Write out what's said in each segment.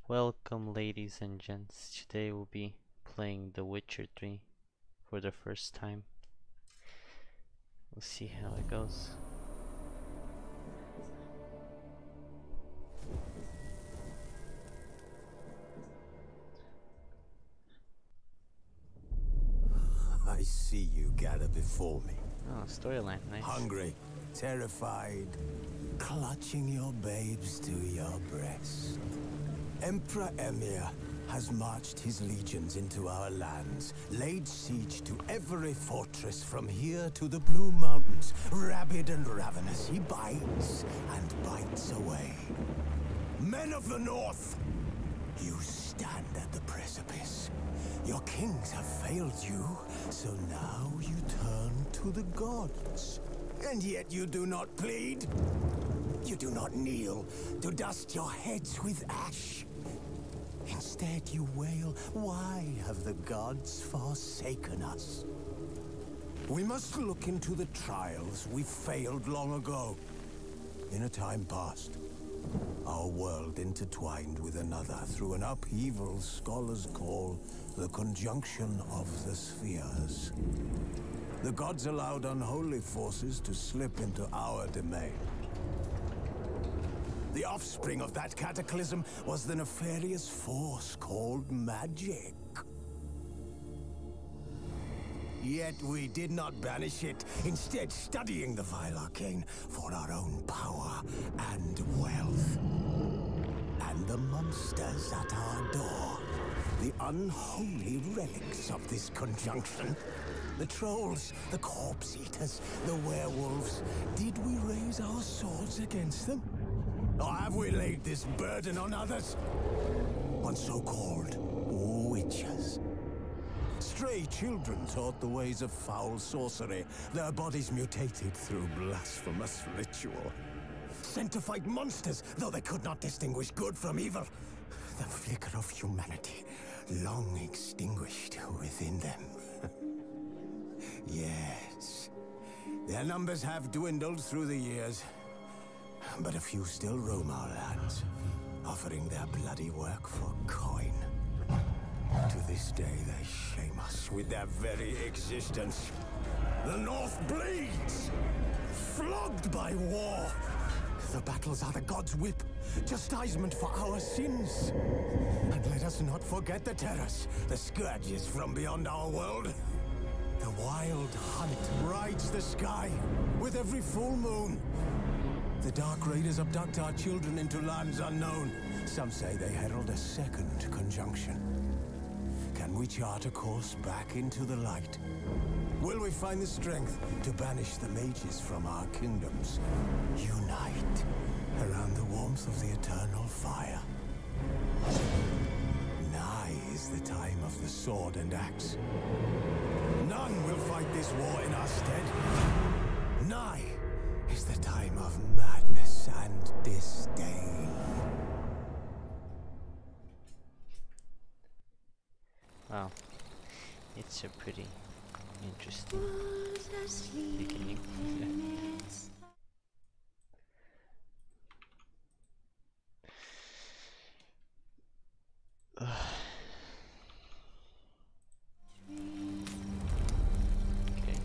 Welcome, ladies and gents. Today we'll be playing The Witcher 3 for the first time. We'll see how it goes. I see you gather before me. Oh, storyline, nice. Hungry, terrified, clutching your babes to your breast. Emperor Emir has marched his legions into our lands, laid siege to every fortress from here to the Blue Mountains. Rabid and ravenous, he bites and bites away. Men of the North, you stand at the precipice. Your kings have failed you, so now you turn to the gods. And yet you do not plead. You do not kneel to dust your heads with ash. Instead you wail, why have the gods forsaken us? We must look into the trials we failed long ago. In a time past, our world intertwined with another through an upheaval scholars call the conjunction of the spheres. The gods allowed unholy forces to slip into our domain. The offspring of that cataclysm was the nefarious force called magic. Yet we did not banish it, instead studying the vile arcane for our own power and wealth. And the monsters at our door, the unholy relics of this conjunction. The trolls, the corpse eaters, the werewolves. Did we raise our swords against them? Or have we laid this burden on others? On so-called witches. Stray children taught the ways of foul sorcery, their bodies mutated through blasphemous ritual. Sent to fight monsters, though they could not distinguish good from evil. The flicker of humanity, long extinguished within them. Yes, their numbers have dwindled through the years, but a few still roam our lands, offering their bloody work for coin. To this day, they shame us with their very existence. The North bleeds, flogged by war. The battles are the gods' whip, chastisement for our sins. And let us not forget the terrors, the scourges from beyond our world. The wild hunt rides the sky with every full moon. The Dark Raiders abduct our children into lands unknown. Some say they herald a second conjunction. Can we chart a course back into the light? Will we find the strength to banish the mages from our kingdoms? Unite around the warmth of the eternal fire. Nigh is the time of the sword and axe. None will fight this war in our stead. Nigh is the time of madness and disdain. Wow, it's a pretty interesting beginning. Okay.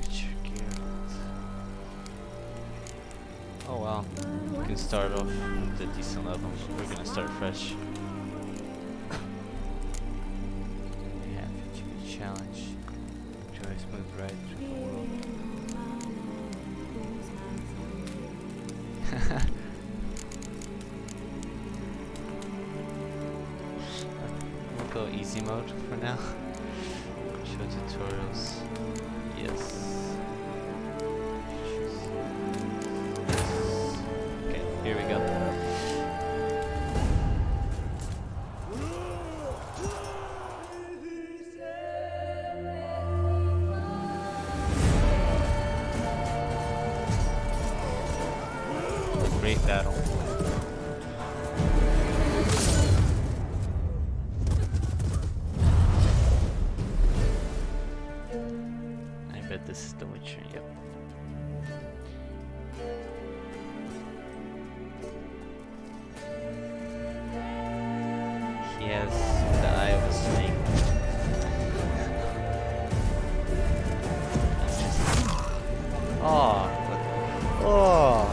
Witcher Guild. Oh wow, we can start off with a decent level. We're gonna start fresh. We have a challenge. Enjoy smooth ride through the world. We'll go easy mode for now. Show tutorials. Yes. Okay, here we go. Great battle. bet this is the Witcher, yep. He has the eye of a snake. Oh, oh.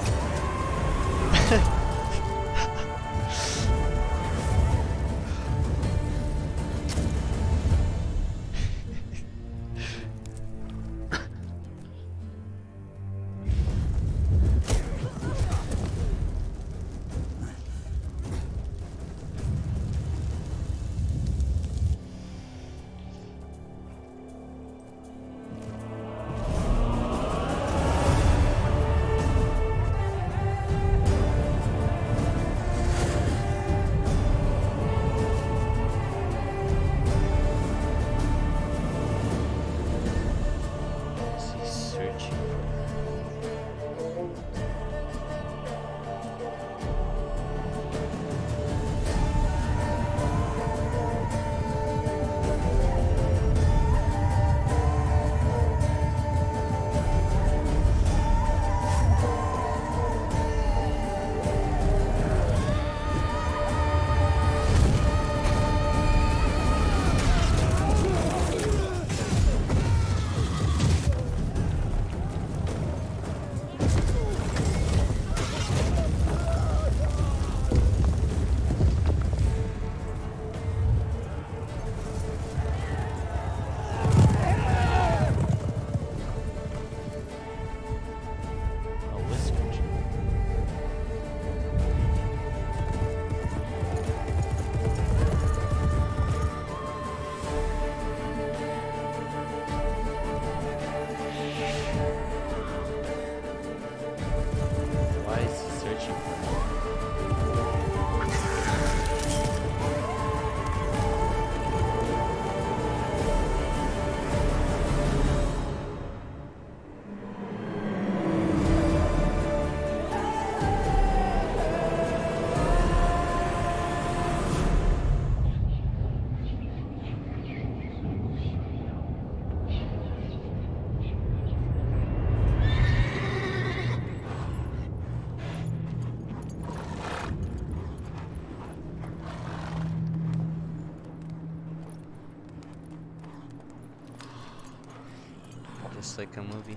Just like a movie.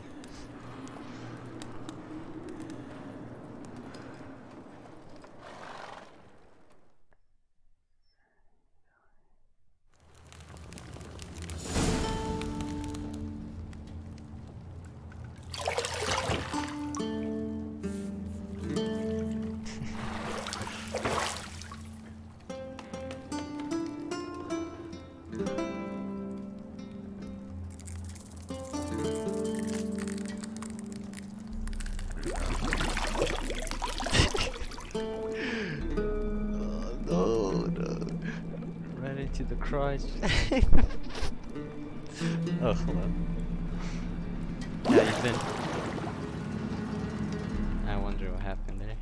To the crotch. Oh, hello. How you been? I wonder what happened there.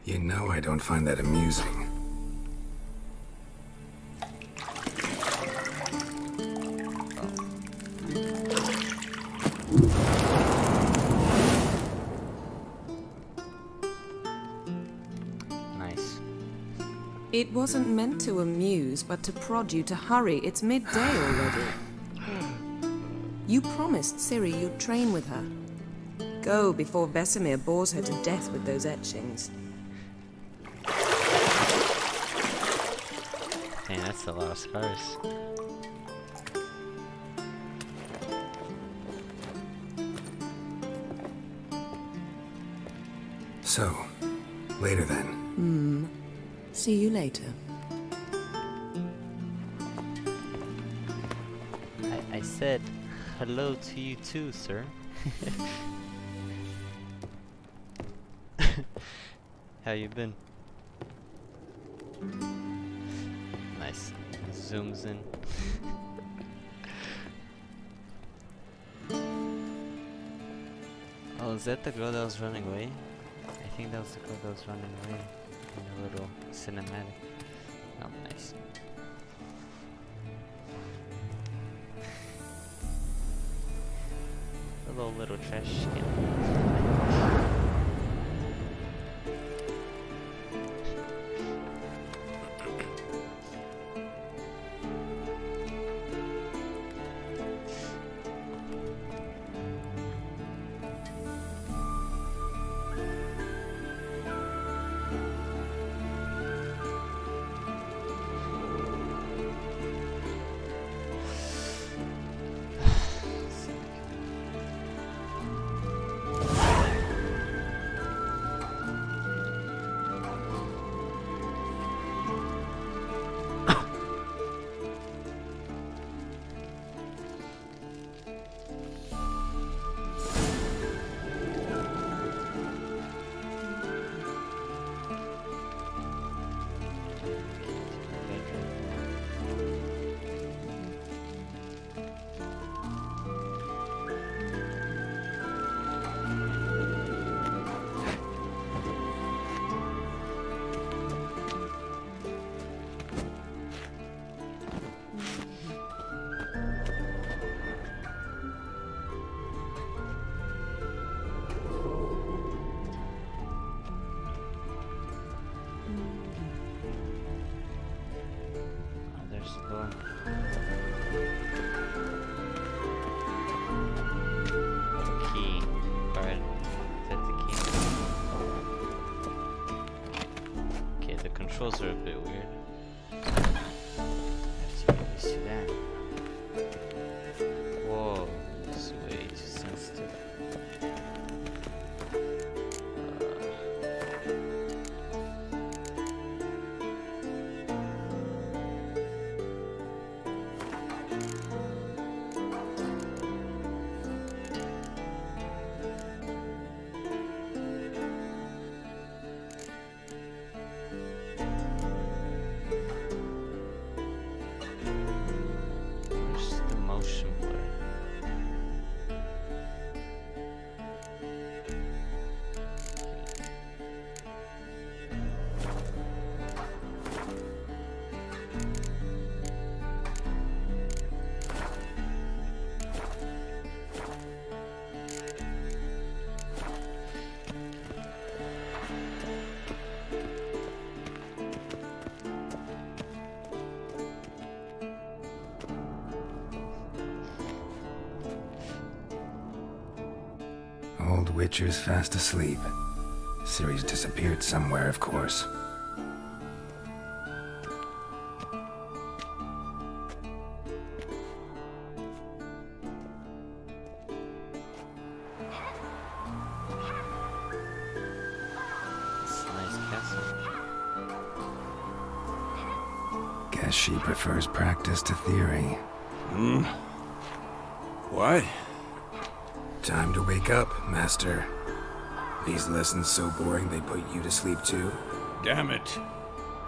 You know I don't find that amusing. It wasn't meant to amuse, but to prod you to hurry. It's midday already. You promised Ciri you'd train with her. Go before Vesemir bores her to death with those etchings. Dang, that's a lot of scars. So, later then. See you later. I said hello to you too, sir. How you been? Nice. Zooms in. Oh, is that the girl that was running away? I think that was the girl that was running away in the little cinematic. Oh, nice. Hello, little trash skin. Key. Alright, that's the key. Okay, the controls are a bit weird. I have to get used to that. Whoa, this is way too sensitive. Where's the motion blur? Old Witcher's fast asleep. Ciri's disappeared somewhere, of course. It's a nice castle. Guess she prefers practice to theory. What? Time to wake up, Master. These lessons so boring they put you to sleep too? Damn it.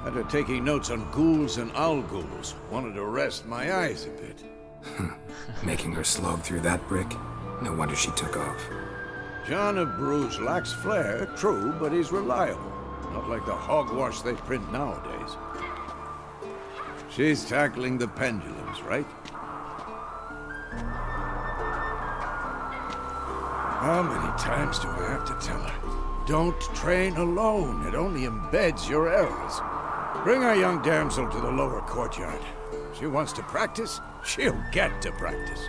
After taking notes on ghouls and owl ghouls, wanted to rest my eyes a bit. Making her slog through that brick? No wonder she took off. John of Bruges lacks flair, true, but he's reliable. Not like the hogwash they print nowadays. She's tackling the pendulums, right? How many times do I have to tell her? Don't train alone. It only embeds your errors. Bring our young damsel to the lower courtyard. She wants to practice, she'll get to practice.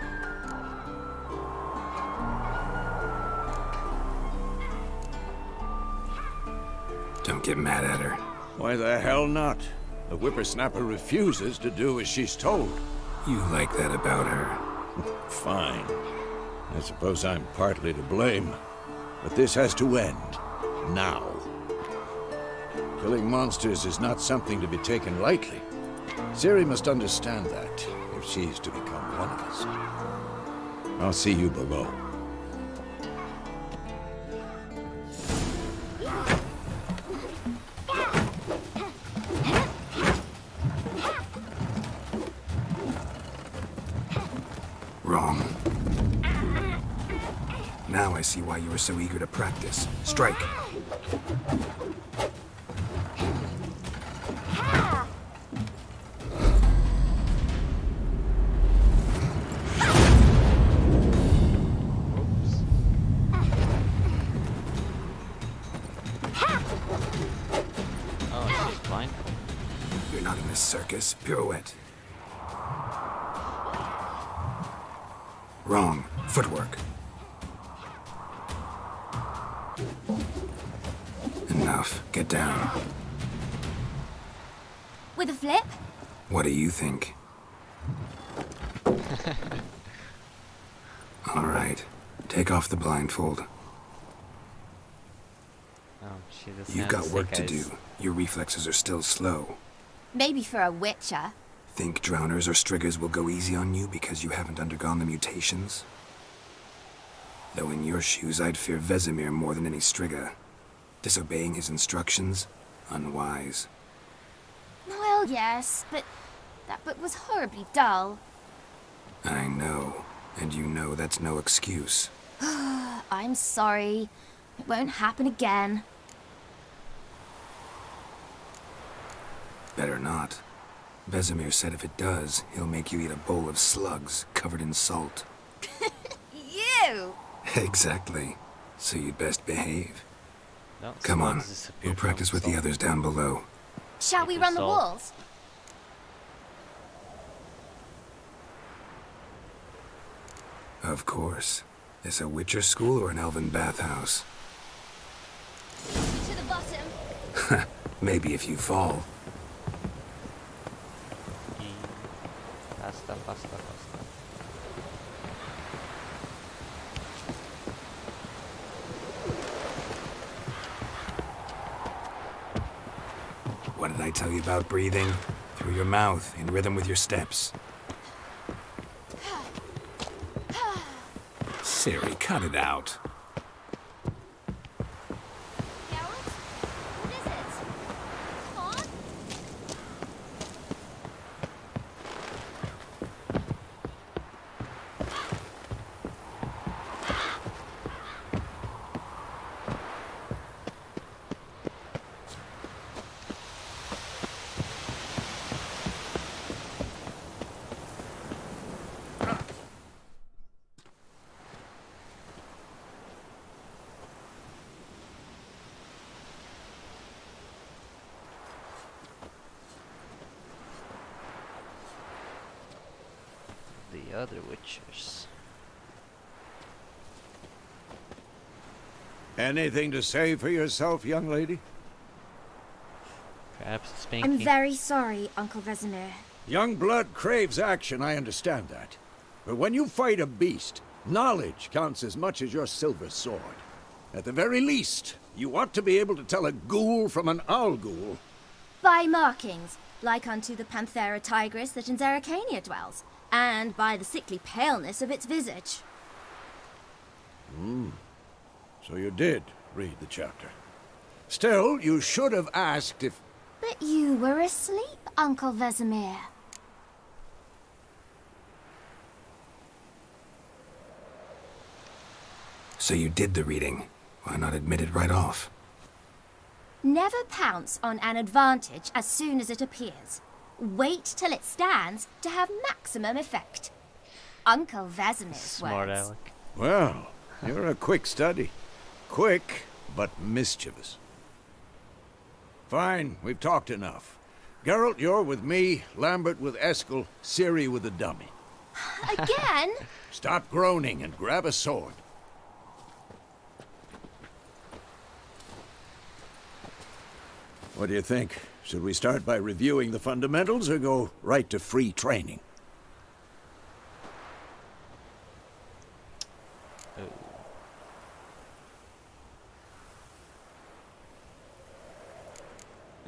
Don't get mad at her. Why the hell not? The whippersnapper refuses to do as she's told. You like that about her. Fine. I suppose I'm partly to blame. But this has to end. Now. Killing monsters is not something to be taken lightly. Ciri must understand that, if she's to become one of us. I'll see you below. Wrong. Now I see why you were so eager to practice. Strike. Oops. circus. Pirouette. Wrong. Footwork. Enough. Get down. With a flip? What do you think? All right. Take off the blindfold. Oh, she doesn't You've have got snake work to eyes. do. Your reflexes are still slow. Maybe for a witcher. Think drowners or striggers will go easy on you because you haven't undergone the mutations? Though in your shoes, I'd fear Vesemir more than any strigger. Disobeying his instructions? Unwise. Well, yes, but that book was horribly dull. I know. And you know that's no excuse. I'm sorry. It won't happen again. Better not. Vesemir said if it does, he'll make you eat a bowl of slugs covered in salt. You! Exactly. So you'd best behave. No, Come on. slugs disappear We'll from practice with the salt. others down below. Shall we Take run the salt. walls? Of course. Is a Witcher school or an elven bathhouse? To the bottom. Maybe if you fall. Pasta, pasta, pasta. What did I tell you about breathing? Through your mouth, in rhythm with your steps. Siri, cut it out. Geralt? What is it? Come on. The other Witchers. Anything to say for yourself, young lady? Perhaps it's Spanky. I'm very sorry, Uncle Vesemir. Young blood craves action, I understand that. But when you fight a beast, knowledge counts as much as your silver sword. At the very least, you ought to be able to tell a ghoul from an owl ghoul. By markings, like unto the Panthera tigris that in Zerrikania dwells, and by the sickly paleness of its visage. So you did read the chapter. Still, you should have asked if... But you were asleep, Uncle Vesemir. So you did the reading. Why not admit it right off? Never pounce on an advantage as soon as it appears. Wait till it stands to have maximum effect. Uncle Vesemir's Smart words. Alec. Well, you're a quick study. Quick, but mischievous. Fine, we've talked enough. Geralt, you're with me, Lambert with Eskel, Ciri with the dummy. Again? Stop groaning and grab a sword. What do you think? Should we start by reviewing the fundamentals or go right to free training?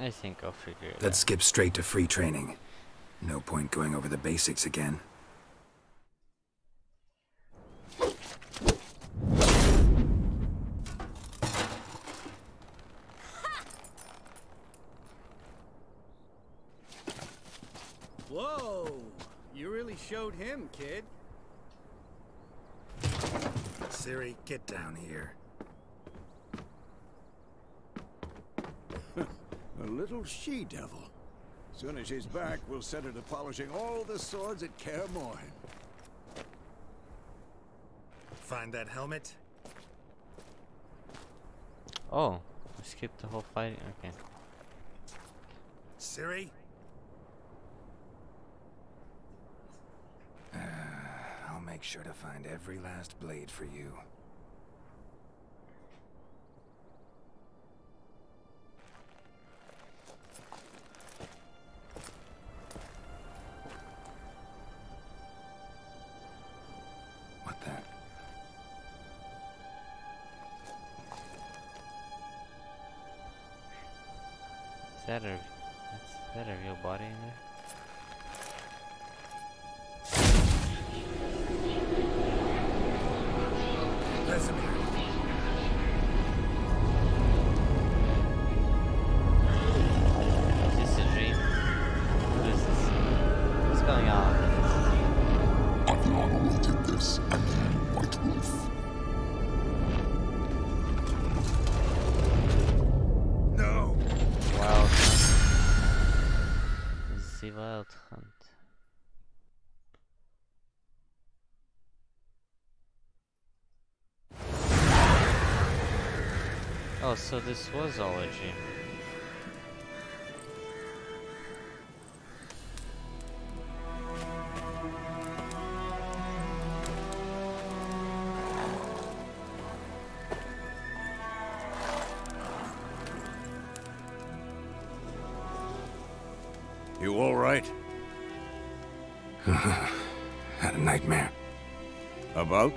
I think I'll figure it Let's out. skip straight to free training. No point going over the basics again. Whoa! You really showed him, kid. Ciri, get down here. A little she-devil. Soon as she's back, we'll set her to polishing all the swords at Kaer Morhen. Find that helmet? Oh, I skipped the whole fighting. Okay. Ciri? make sure to find every last blade for you. What the? Is that a real body in there? Vesemir. Is this a dream? What is this? What's going on? Adriana will get this, and then White Wolf. No! Wild Hunt. The Wild Hunt. Oh, so this was all a dream. You all right? Had a nightmare. About?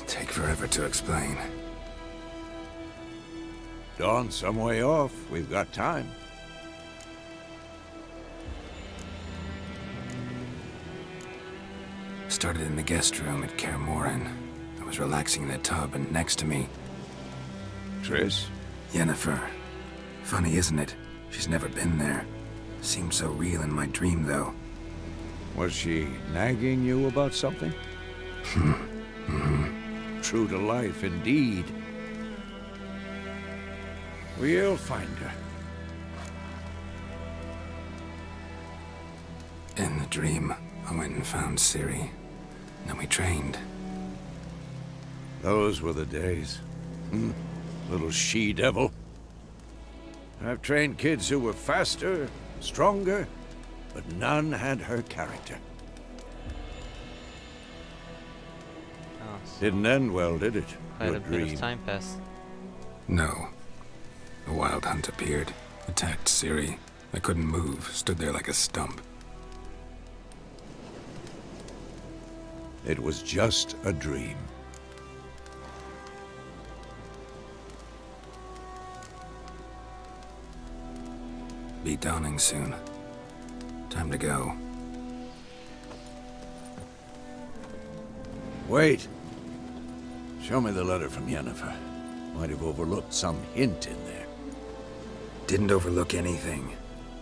Take forever to explain. Dawn's some way off. We've got time. Started in the guest room at Kaer Morhen. I was relaxing in the tub, and next to me, Triss? Yennefer. Funny, isn't it? She's never been there. Seemed so real in my dream, though. Was she nagging you about something? True to life, indeed. We'll find her. In the dream, I went and found Ciri. Then we trained. Those were the days. Little she-devil. I've trained kids who were faster, stronger, but none had her character. Oh, so Didn't end well, did it? quite Your a bit dream. of time passed. No. The Wild Hunt appeared, attacked Ciri. I couldn't move, stood there like a stump. It was just a dream. Be dawning soon. Time to go. Wait. Show me the letter from Yennefer. Might have overlooked some hint in there. Didn't overlook anything.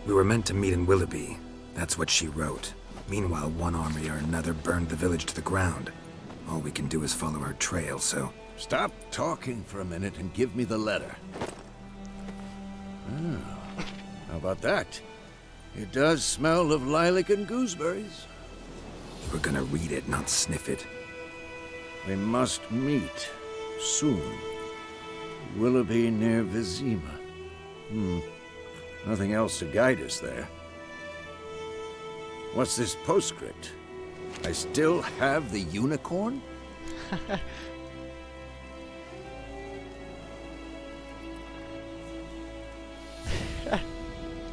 We were meant to meet in Willoughby. That's what she wrote. Meanwhile, one army or another burned the village to the ground. All we can do is follow her trail, so... Stop talking for a minute and give me the letter. Oh, how about that? It does smell of lilac and gooseberries. We're gonna read it, not sniff it. We must meet soon. Willoughby near Vizima. Nothing else to guide us there. What's this postscript? I still have the unicorn?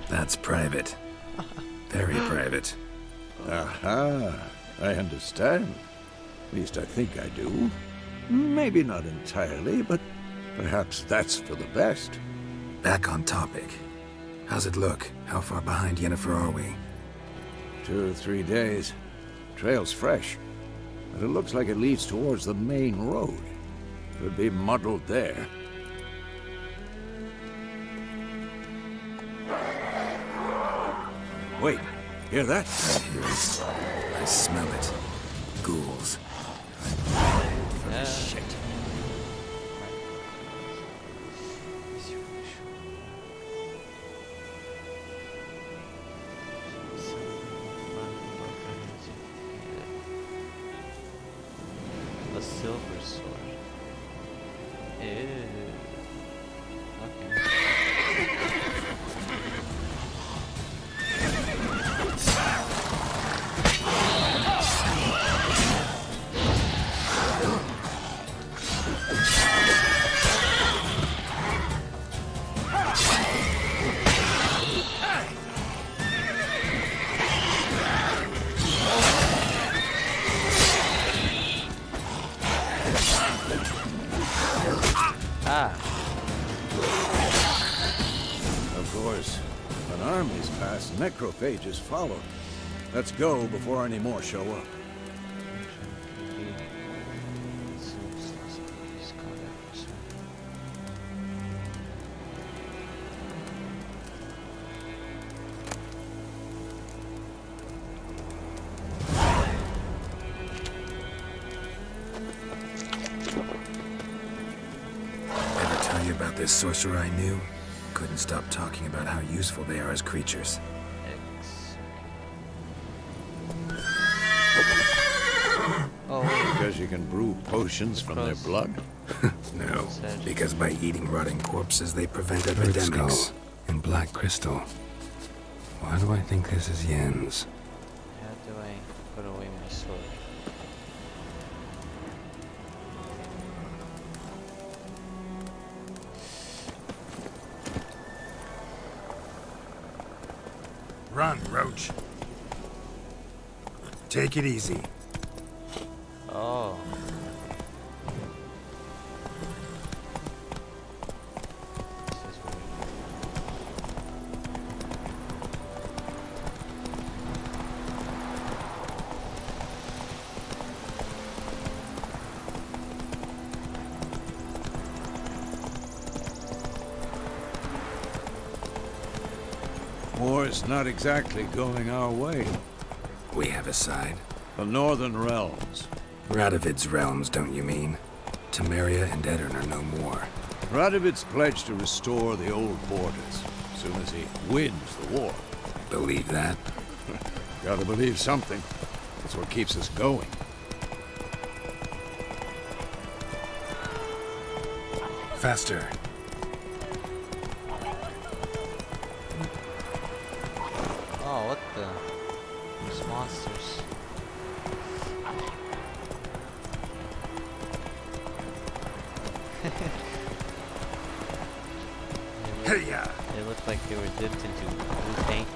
That's private. Very private. Aha, I understand. At least I think I do. Maybe not entirely, but perhaps that's for the best. Back on topic. How's it look? How far behind Yennefer are we? 2 or 3 days. Trail's fresh, but it looks like it leads towards the main road. Could be muddled there. Wait, hear that? I hear it. I smell it. Ghouls. Shit. A silver sword. Ew. Okay. Necrophages followed. Let's go before any more show up. Ever tell you about this sorcerer I knew? Couldn't stop talking about how useful they are as creatures. Because you can brew potions from their blood? No, because by eating rotting corpses, they prevent epidemics. And black crystal. Why do I think this is Yen's? How do I put away my sword? Run, Roach. Take it easy. Oh. This is weird. War's not exactly going our way. We have a side. The Northern Realms. Radovid's realms, don't you mean? Temeria and Edirn are no more. Radovid's pledged to restore the old borders as soon as he wins the war. Believe that? Gotta believe something. That's what keeps us going. Faster. Oh, what the? These monsters. They look like they were dipped into blue paint.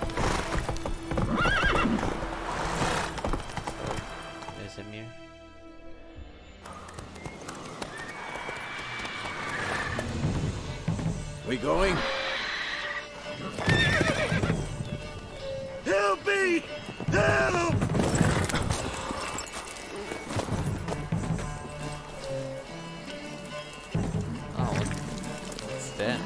Vesemir. We going? Help me! Help! Oh, what's that?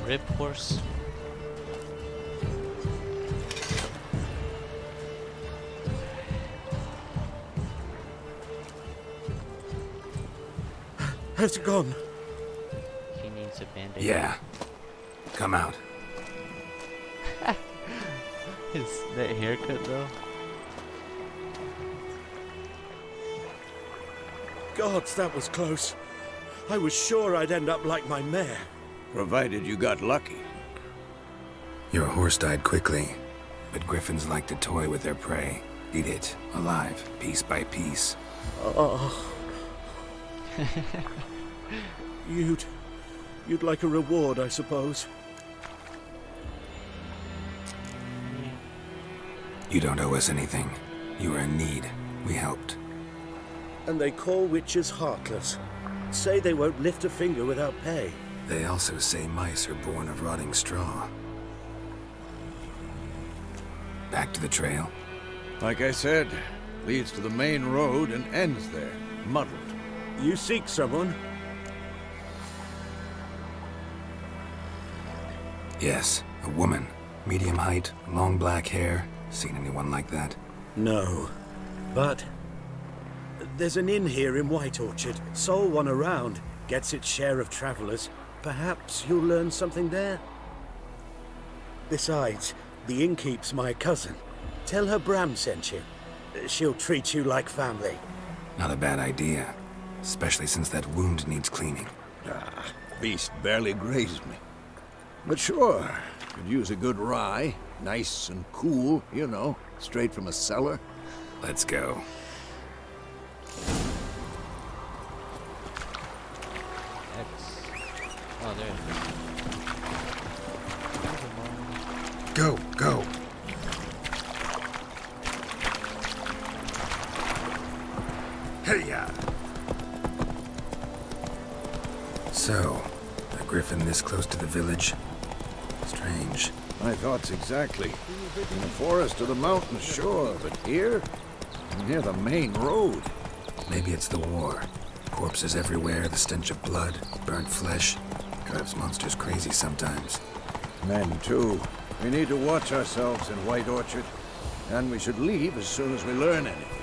Rip horse. Has it gone? He needs a band-aid. Yeah. Come out. That haircut though. Gods, that was close. I was sure I'd end up like my mare. Provided you got lucky. Your horse died quickly, but griffins like to toy with their prey. Eat it, alive, piece by piece. Oh. You'd like a reward, I suppose. You don't owe us anything. You were in need. We helped. And they call witches heartless. Say they won't lift a finger without pay. They also say mice are born of rotting straw. Back to the trail? Like I said, leads to the main road and ends there, muddled. You seek someone? Yes, a woman. Medium height, long black hair. Seen anyone like that? No. But there's an inn here in White Orchard. Sole one around. Gets its share of travelers. Perhaps you'll learn something there? Besides, the innkeep's my cousin. Tell her Bram sent you. She'll treat you like family. Not a bad idea. Especially since that wound needs cleaning. Beast barely grazed me. But sure, could use a good rye. Nice and cool, you know, straight from a cellar. Let's go. X. Oh, there it is. Go, go. Hey-ya! So, a griffin this close to the village? Strange. My thoughts exactly. In the forest or the mountains, sure, but here? Near the main road. Maybe it's the war. Corpses everywhere, the stench of blood, burnt flesh. Drives monsters crazy sometimes. Men, too. We need to watch ourselves in White Orchard. And we should leave as soon as we learn anything.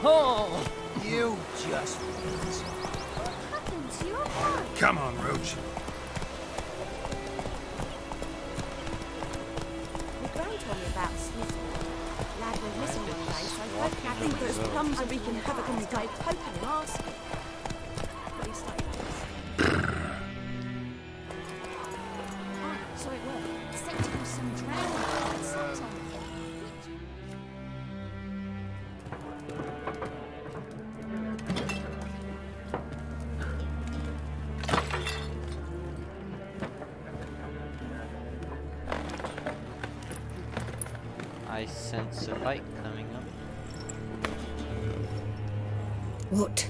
Oh! You just wait. What happened to your hand? Come on, Roach. The Gran told me about Sniffle. Lad went missing one day, so I think those plums are wreaking havoc on his day. Poking and asking. But he stayed Oh, so it worked. Sent him some drowning and sat on it. I sense a fight coming up. What?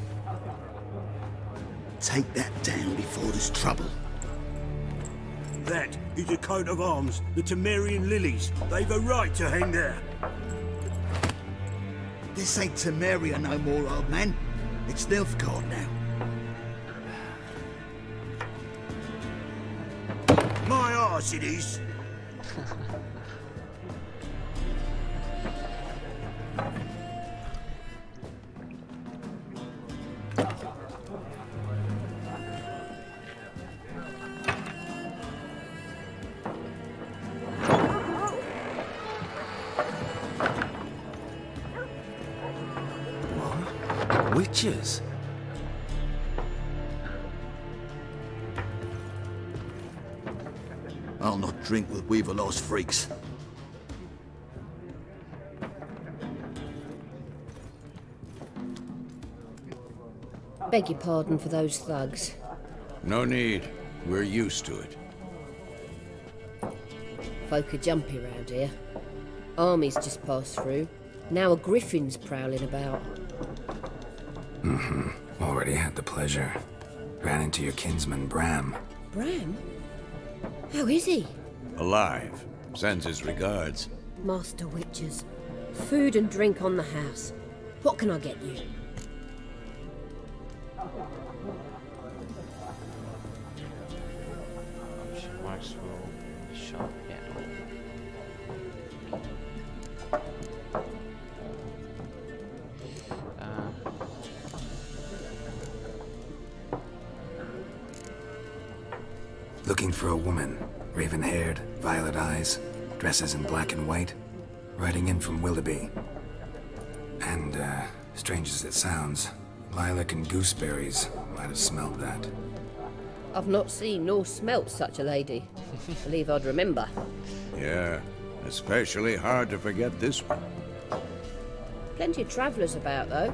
Take that down before there's trouble. That is a coat of arms, the Temerian lilies. They've a right to hang there. This ain't Temeria no more, old man. It's Nilfgaard now. My arse it is. Witches? I'll not drink with Weaverlaw's freaks. Beg your pardon for those thugs. No need. We're used to it. Folk are jumpy round here. Armies just passed through. Now a griffin's prowling about. Already had the pleasure. Ran into your kinsman, Bram. Bram? How is he? Alive. Sends his regards. Master Witches. Food and drink on the house. What can I get you? Marks will shop, yeah. Looking for a woman. Raven-haired, violet eyes, dresses in black and white. Riding in from Willoughby. And, strange as it sounds, lilac and gooseberries might have smelled that. I've not seen nor smelt such a lady. Believe I'd remember. Yeah, especially hard to forget this one. Plenty of travellers about, though.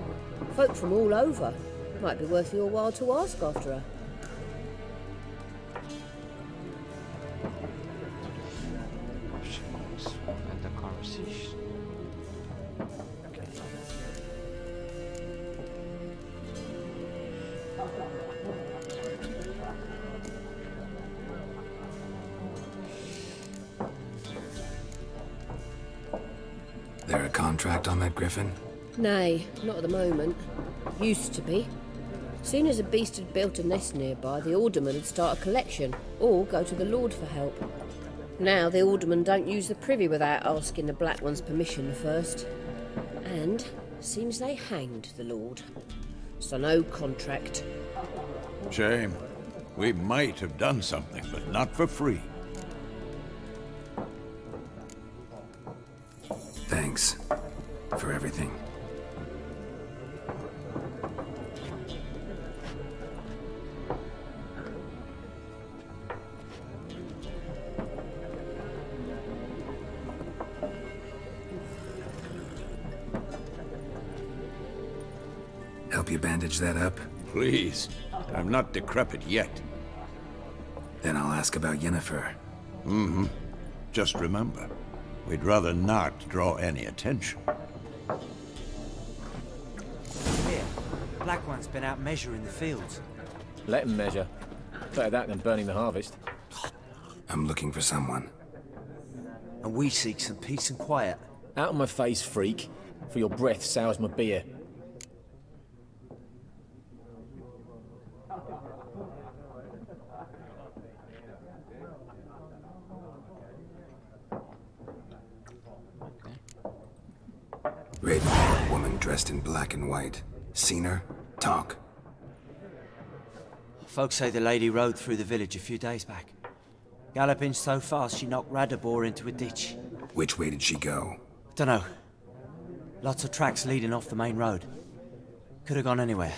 Folk from all over. Might be worth your while to ask after her. And the conversation. Okay. There a contract on that griffin? Nay, not at the moment. Used to be. Soon as a beast had built a nest nearby, the alderman would start a collection, or go to the Lord for help. Now the alderman don't use the privy without asking the Black One's permission first. And seems they hanged the Lord. So no contract. Shame. We might have done something, but not for free. Thanks for everything. help you bandage that up? Please. I'm not decrepit yet. Then I'll ask about Yennefer. Mm-hmm. Just remember, we'd rather not draw any attention. Here, Black One's been out measuring the fields. Let him measure. Better that than burning the harvest. I'm looking for someone. And we seek some peace and quiet. Out of my face, freak. For your breath sours my beer. Raven, woman dressed in black and white. Seen her? Talk. Folks say the lady rode through the village a few days back. Galloping so fast she knocked Radabor into a ditch. Which way did she go? Dunno. Lots of tracks leading off the main road. Could have gone anywhere.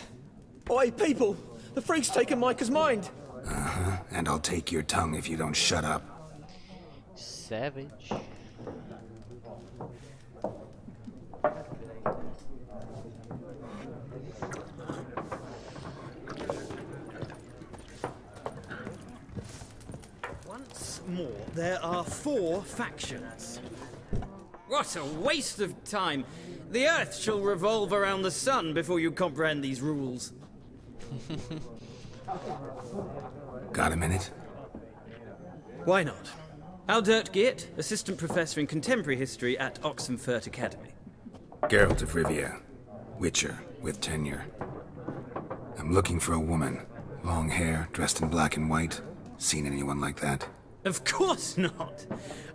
Oi, people! The freak's taken Micah's mind! Uh-huh. And I'll take your tongue if you don't shut up. Savage. Once more, there are 4 factions. What a waste of time! The Earth shall revolve around the sun before you comprehend these rules. Got a minute? Why not? Aldert Geert, Assistant Professor in Contemporary History at Oxenfurt Academy. Geralt of Rivia. Witcher, with tenure. I'm looking for a woman. Long hair, dressed in black and white. Seen anyone like that? Of course not!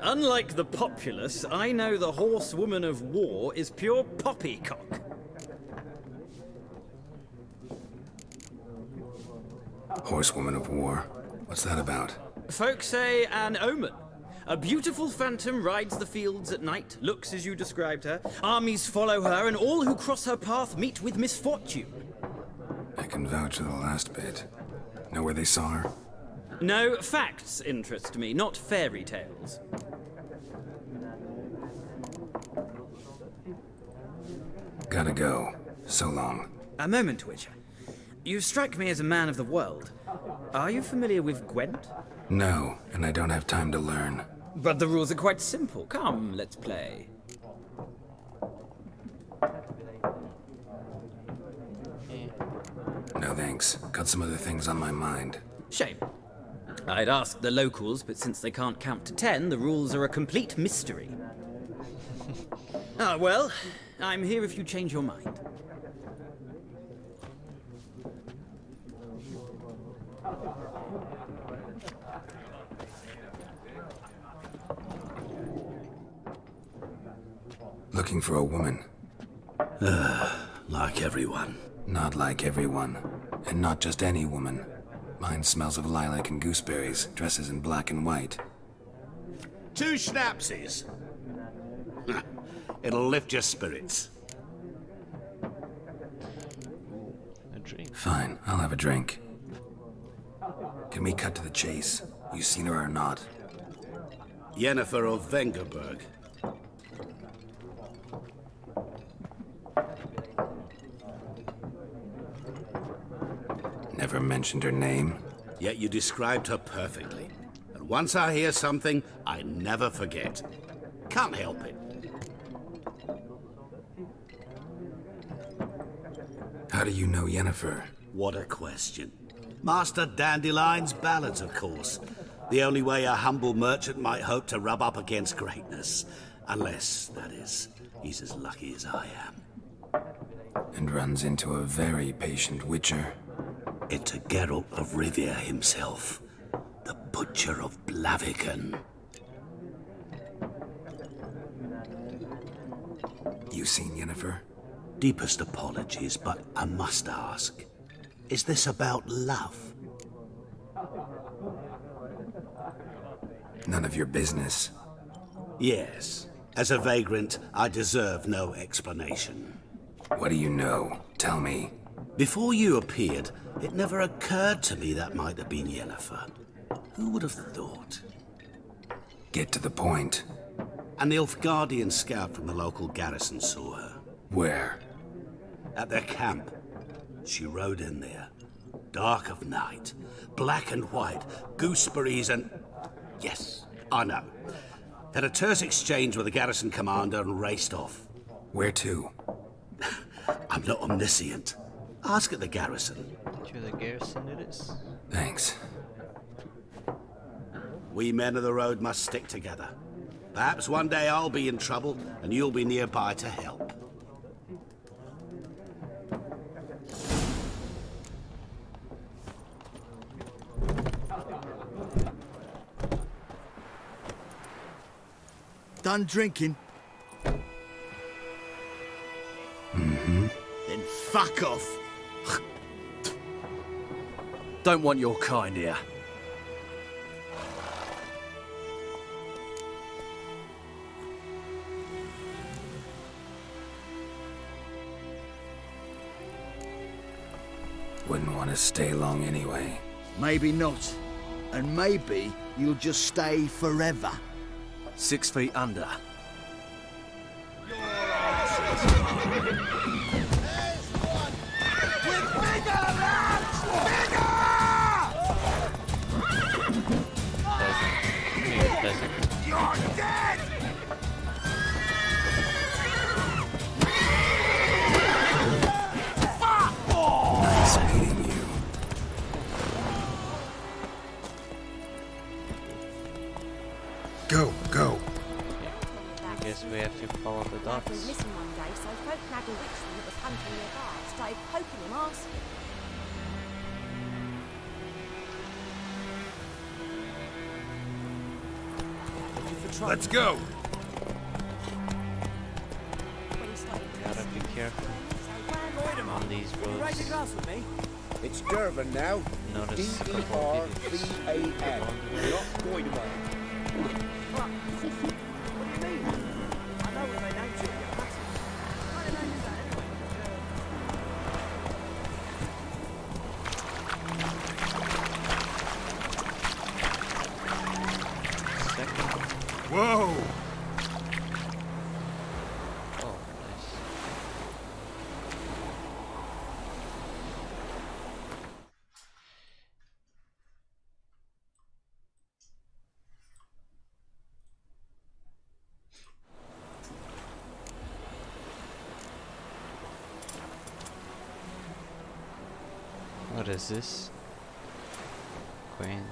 Unlike the populace, I know the horsewoman of war is pure poppycock. Horsewoman of war? What's that about? Folk say an omen. A beautiful phantom rides the fields at night, looks as you described her. Armies follow her, and all who cross her path meet with misfortune. I can vouch for the last bit. Know where they saw her? No, facts interest me, not fairy tales. Gotta go. So long. A moment, Witcher. You strike me as a man of the world. Are you familiar with Gwent? No, and I don't have time to learn. But the rules are quite simple. Come, let's play. No thanks. Got some other things on my mind. Shame. I'd ask the locals, but since they can't count to 10, the rules are a complete mystery. Ah, well, I'm here if you change your mind. Looking for a woman. Like everyone. Not like everyone. And not just any woman. Mine smells of lilac and gooseberries, dresses in black and white. 2 schnapsies. It'll lift your spirits. A drink. Fine, I'll have a drink. Can we cut to the chase? You seen her or not? Yennefer of Vengerberg. Never mentioned her name. Yet you described her perfectly. And once I hear something, I never forget. Can't help it. How do you know Yennefer? What a question. Master Dandelion's ballads, of course. The only way a humble merchant might hope to rub up against greatness. Unless, that is, he's as lucky as I am. And runs into a very patient witcher. Into Geralt of Rivia himself. The Butcher of Blaviken. You seen Yennefer? Deepest apologies, but I must ask. Is this about love? None of your business. Yes. As a vagrant, I deserve no explanation. What do you know? Tell me. Before you appeared, it never occurred to me that might have been Yennefer. Who would have thought? Get to the point. An Nilfgaardian scout from the local garrison saw her. Where? At their camp. She rode in there, dark of night, black and white, gooseberries and... Yes, I know. Had a terse exchange with the garrison commander and raced off. Where to? I'm not omniscient. Ask at the garrison. To the garrison it is. Thanks. We men of the road must stick together. Perhaps one day I'll be in trouble and you'll be nearby to help. Done drinking? Mm-hmm. Then fuck off. Don't want your kind here. Wouldn't want to stay long anyway. Maybe not. And maybe you'll just stay forever. 6 feet under. You're dead! Nice meeting you. Go, go. I guess we have to follow the Lad was dots. missing one day, so folk nagged a witchling that was hunting nearby. Started poking him, asking. Let's go. Gotta be careful on these roads. It's Durban now. Notice a couple of idiots. D-E-R-V-A-N. Not going away. Whoa! Oh, nice. What is this? Queen.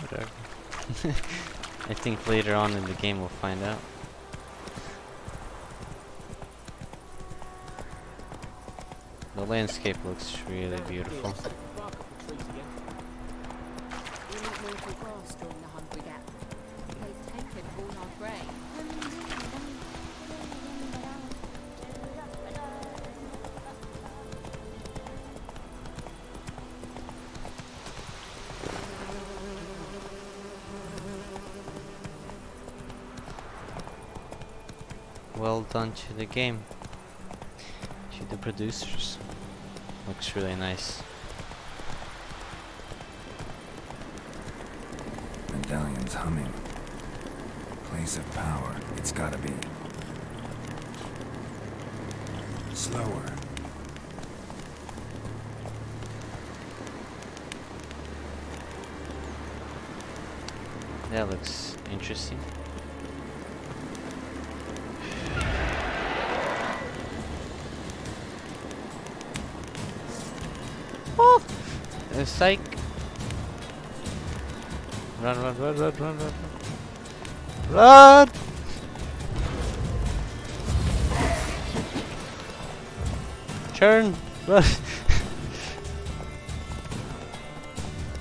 Whatever. I think later on in the game we'll find out. The landscape looks really beautiful. Well done to the game, to the producers. Looks really nice. Medallion's humming. Place of power. It's gotta be. Slower. That looks interesting. Psych! Run, run, run, run, run, run. Run! Turn! Run!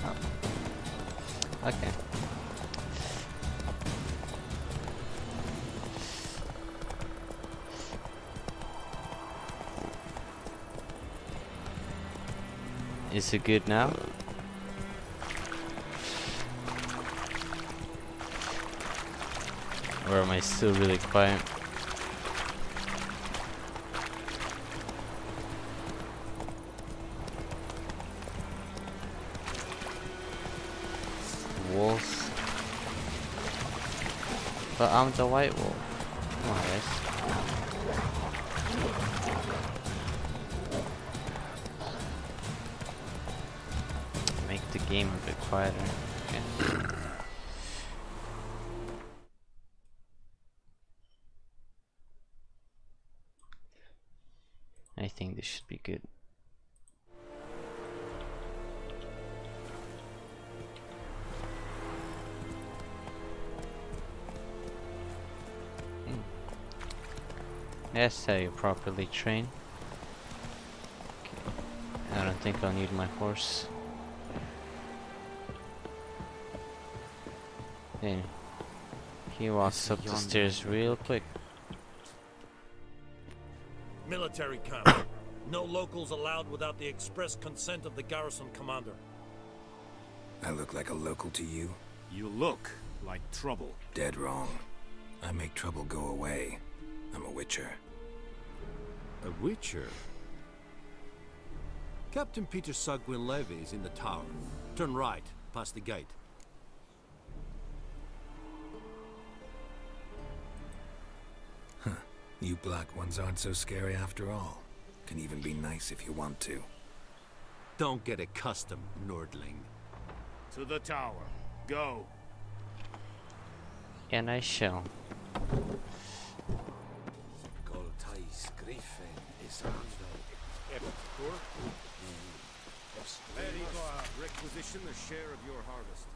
Oh. Okay. Is it good now? Or am I still really quiet? Wolves. But I'm the white wolf. Come on, guys. Make the game a bit quieter. Okay. I think this should be good. That's how you properly train. Okay. I don't think I'll need my horse. Then he walks up the stairs real quick. Military camp. No locals allowed without the express consent of the garrison commander. I look like a local to you? You look like trouble. Dead wrong. I make trouble go away. I'm a witcher. A witcher? Captain Peter Sagwin Levy is in the tower. Turn right, past the gate. Huh. You black ones aren't so scary after all. Can even be nice if you want to. Don't get accustomed, Nordling. To the tower. Go. And I shall. Requisition a share of your harvest.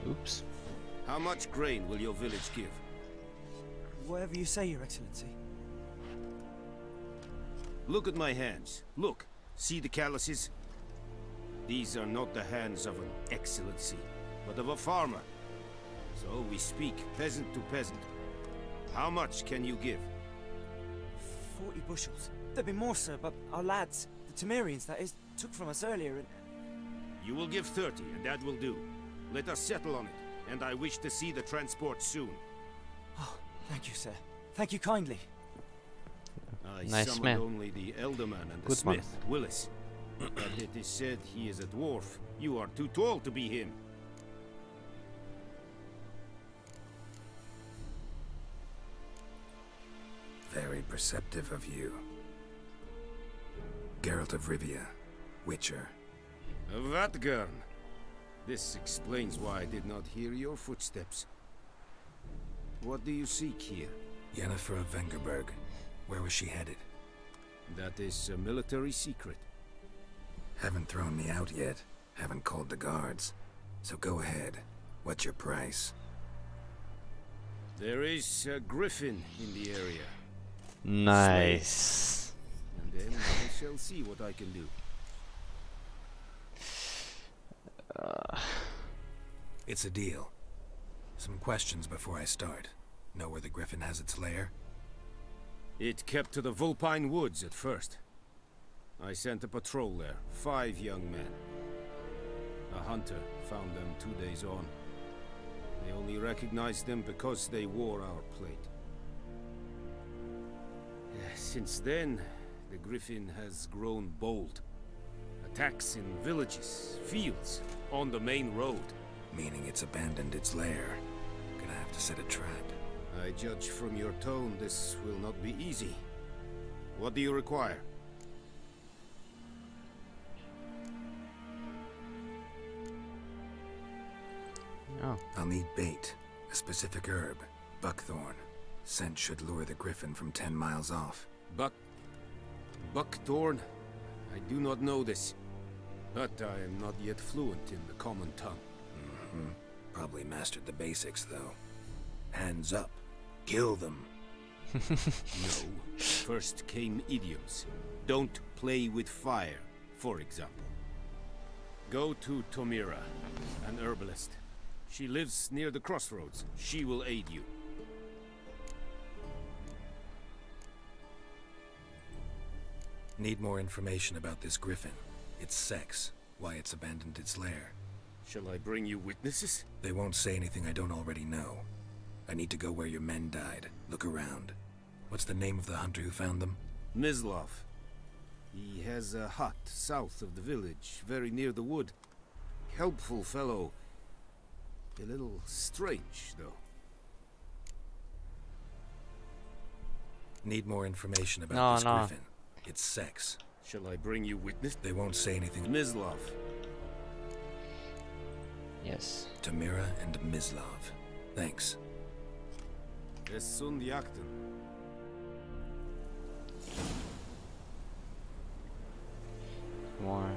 Oops. How much grain will your village give? Whatever you say, Your Excellency. Look at my hands. Look. See the calluses? These are not the hands of an excellency, but of a farmer. So we speak peasant to peasant. How much can you give? 40 bushels. There'd be more, sir, but our lads, the Temerians, that is, took from us earlier and... You will give 30, and that will do. Let us settle on it, and I wish to see the transport soon. Oh, thank you, sir. Thank you kindly. I Nice summoned man. only the Elderman and the Good man. smith, Willis. But it is said he is a dwarf. You are too tall to be him. Very perceptive of you. Geralt of Rivia, Witcher. Vatgern. This explains why I did not hear your footsteps. What do you seek here? Yennefer of Vengerberg. Where was she headed? That is a military secret. Haven't thrown me out yet. Haven't called the guards. So go ahead. What's your price? There is a griffin in the area. Nice. And then I shall see what I can do. It's a deal. Some questions before I start. Know where the griffin has its lair? It kept to the Vulpine Woods at first. I sent a patrol there, 5 young men. A hunter found them 2 days on. They only recognized them because they wore our plate. Since then, the griffin has grown bold. Attacks in villages, fields, on the main road. Meaning it's abandoned its lair. Gonna have to set a trap. I judge from your tone this will not be easy. What do you require? Oh. I'll need bait. A specific herb. Buckthorn. Scent should lure the griffin from 10 miles off. Buckthorn? I do not know this. But I am not yet fluent in the common tongue. Mm-hmm. Probably mastered the basics, though. Hands up. Kill them. No. First came idioms. Don't play with fire, for example. Go to Tomira, an herbalist. She lives near the crossroads. She will aid you. Need more information about this griffin. Its sex. Why it's abandoned its lair. Shall I bring you witnesses? They won't say anything I don't already know. I need to go where your men died. Look around. What's the name of the hunter who found them? Mislav. He has a hut south of the village, very near the wood. Helpful fellow. A little strange, though. Need more information about this griffin. It's sex. Shall I bring you witness? They won't say anything. Mislav. Yes. Tamira and Mislav. Thanks. Esund Yakten. More.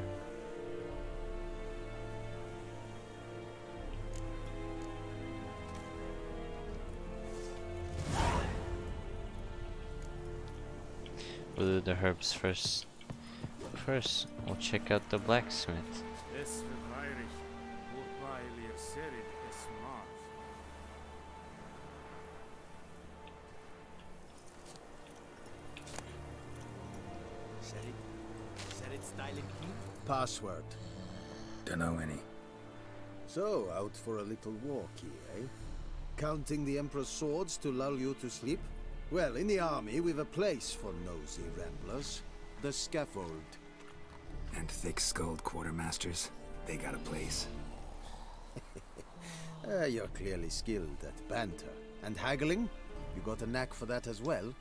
We'll do the herbs first. First, we'll check out the blacksmith. Password. Dunno any. So, out for a little walk here, eh? Counting the Emperor's swords to lull you to sleep? Well, in the army, we've a place for nosy ramblers. The scaffold. And thick-skulled quartermasters. They got a place. You're clearly skilled at banter. And haggling? You got a knack for that as well?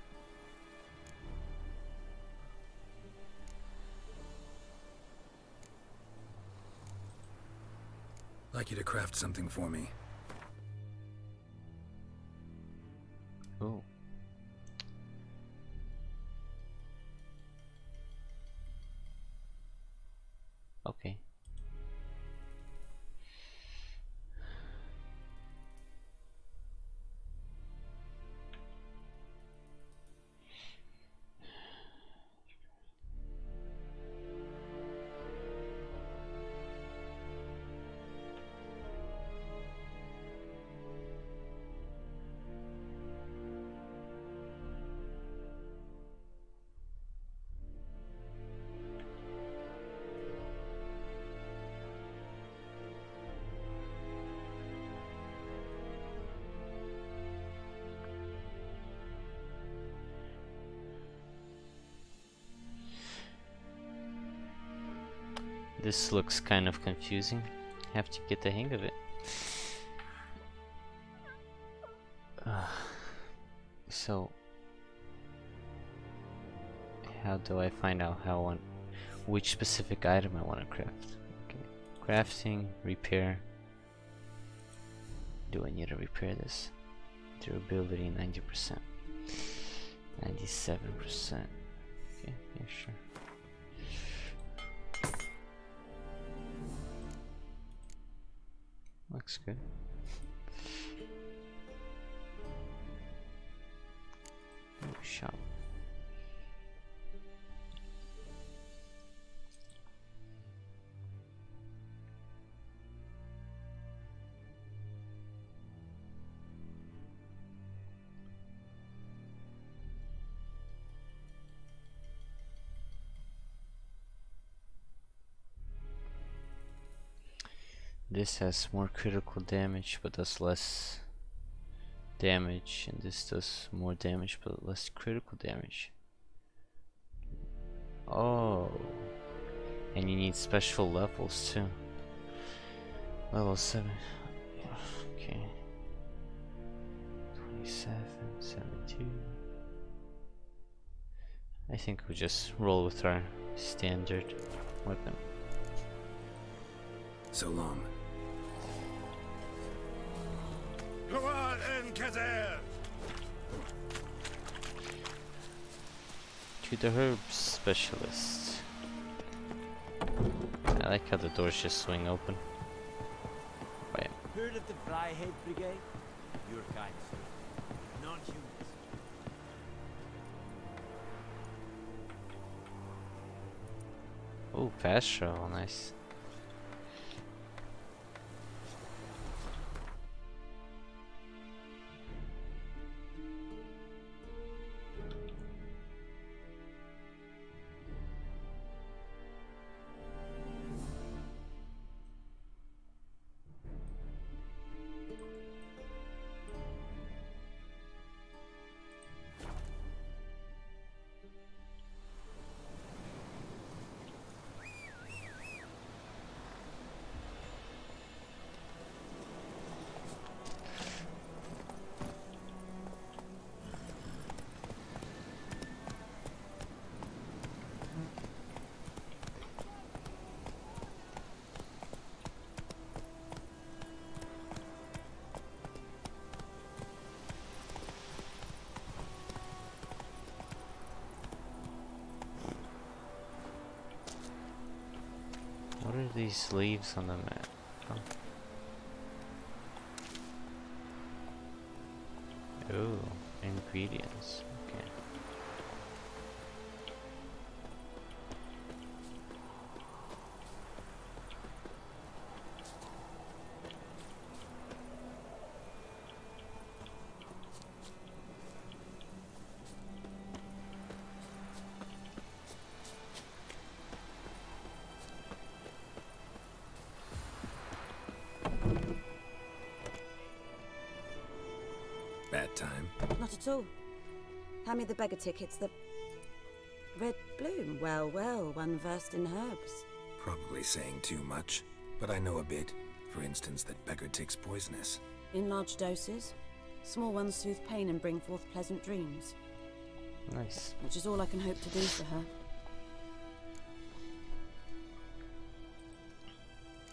Like you to craft something for me. Oh. Okay. This looks kind of confusing. Have to get the hang of it. So, how do I find out which specific item I want to craft? Okay. Crafting, repair. Do I need to repair this? Durability 90%, 97%. Okay, yeah, sure. Looks good. Ooh, shop. This has more critical damage but does less damage, and this does more damage but less critical damage. Oh, and you need special levels too. Level 7. Okay. 27, 72. I think we'll just roll with our standard weapon. So long. To the herbs specialist. I like how the doors just swing open. Right. Heard of the Flyhead Brigade? Your kind, sir. Non-humans. Oh, fast travel, nice. What are these leaves on the map? Oh, ingredients. Okay. Bad time? Not at all. Hand me the beggar tickets, the... Red bloom. Well, well, one versed in herbs. Probably saying too much, but I know a bit. For instance, that beggar tick's poisonous. In large doses. Small ones soothe pain and bring forth pleasant dreams. Nice. Which is all I can hope to do for her.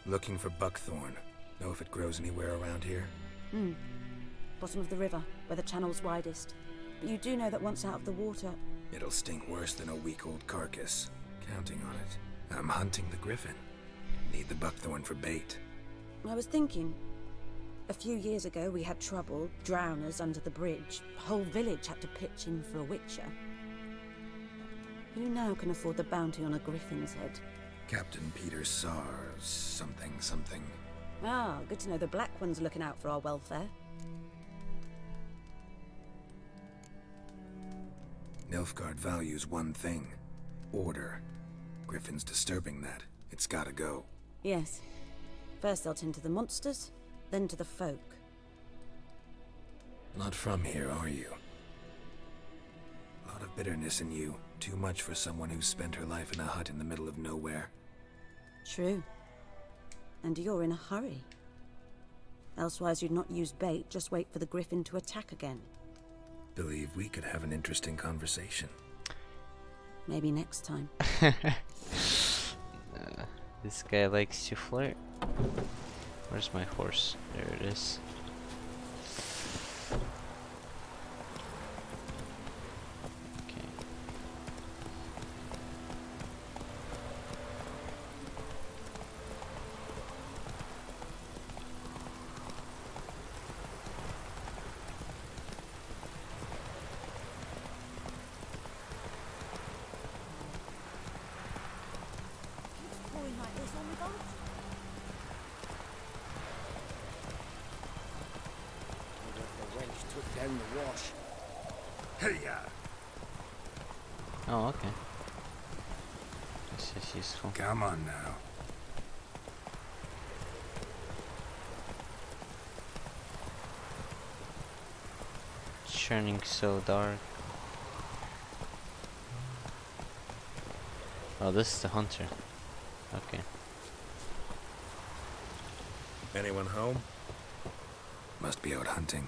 Looking for buckthorn. Know if it grows anywhere around here? Bottom of the river, where the channel's widest. But you do know that once out of the water... It'll stink worse than a week-old carcass. Counting on it. I'm hunting the griffin. Need the buckthorn for bait. I was thinking... A few years ago we had trouble, drowners under the bridge. The whole village had to pitch in for a witcher. Who now can afford the bounty on a griffin's head? Captain Peter Sars... something. Ah, good to know the Black One's looking out for our welfare. Nilfgaard values one thing. Order. Griffin's disturbing that. It's gotta go. Yes. First they'll tend to the monsters, then to the folk. Not from here, are you? A lot of bitterness in you. Too much for someone who's spent her life in a hut in the middle of nowhere. True. And you're in a hurry. Elsewise you'd not use bait, just wait for the griffin to attack again. Believe we could have an interesting conversation. Maybe next time. This guy likes to flirt. Where's my horse? There it is. Okay. The wench took down the wash. Hey-ya! Oh, okay. This is useful. Come on now. It's turning so dark. Oh, this is the hunter. Okay. Anyone home? Must be out hunting.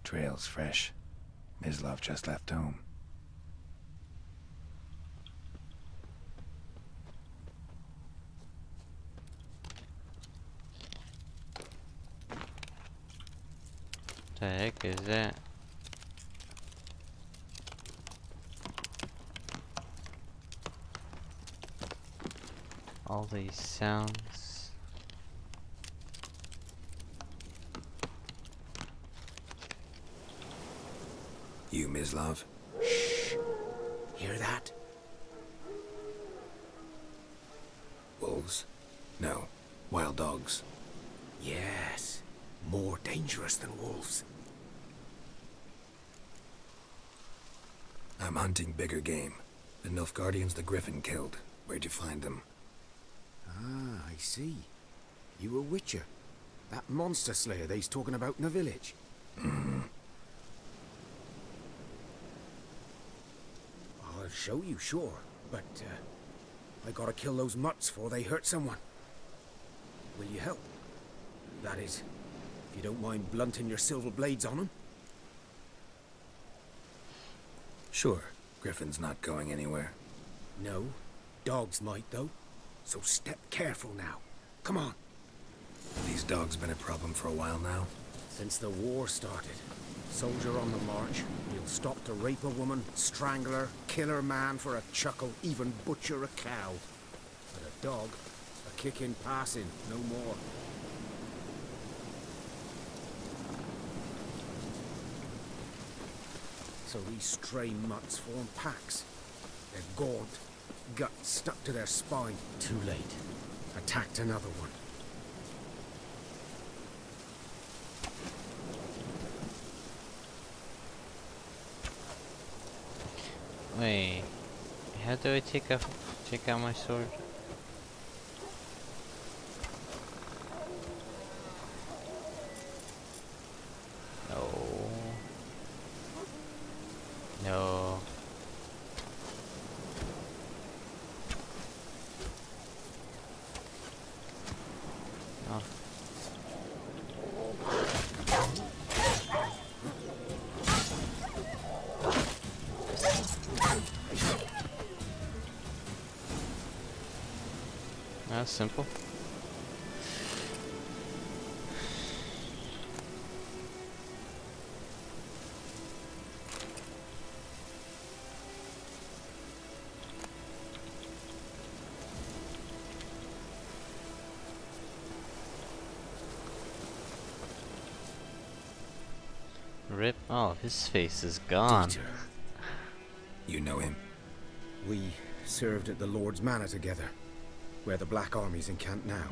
Trail's fresh. Mislav just left home. The heck is that? All these sounds. You, Mislav? Shh! Hear that? Wolves? No. Wild dogs. Yes. More dangerous than wolves. I'm hunting bigger game. The Nilfgaardians the Griffin killed. Where'd you find them? Ah, I see. You a witcher. That monster slayer they's talking about in the village. I'll show you, sure. But, I gotta kill those mutts before they hurt someone. Will you help? That is, if you don't mind blunting your silver blades on them. Sure. Griffin's not going anywhere. No. Dogs might, though. So step careful now. Come on. These dogs been a problem for a while now? Since the war started. Soldier on the march, he'll stop to rape a woman, strangle her, kill her man for a chuckle, even butcher a cow. But a dog, a kick in passing, no more. So these stray mutts form packs. They're gaunt, guts stuck to their spine. Too late. Attacked another one. Wait, how do I take out my sword? No. No. No. That's simple. Rip. Oh, his face is gone. Dieter. You know him? We served at the Lord's Manor together, where the Black Army's encamped now.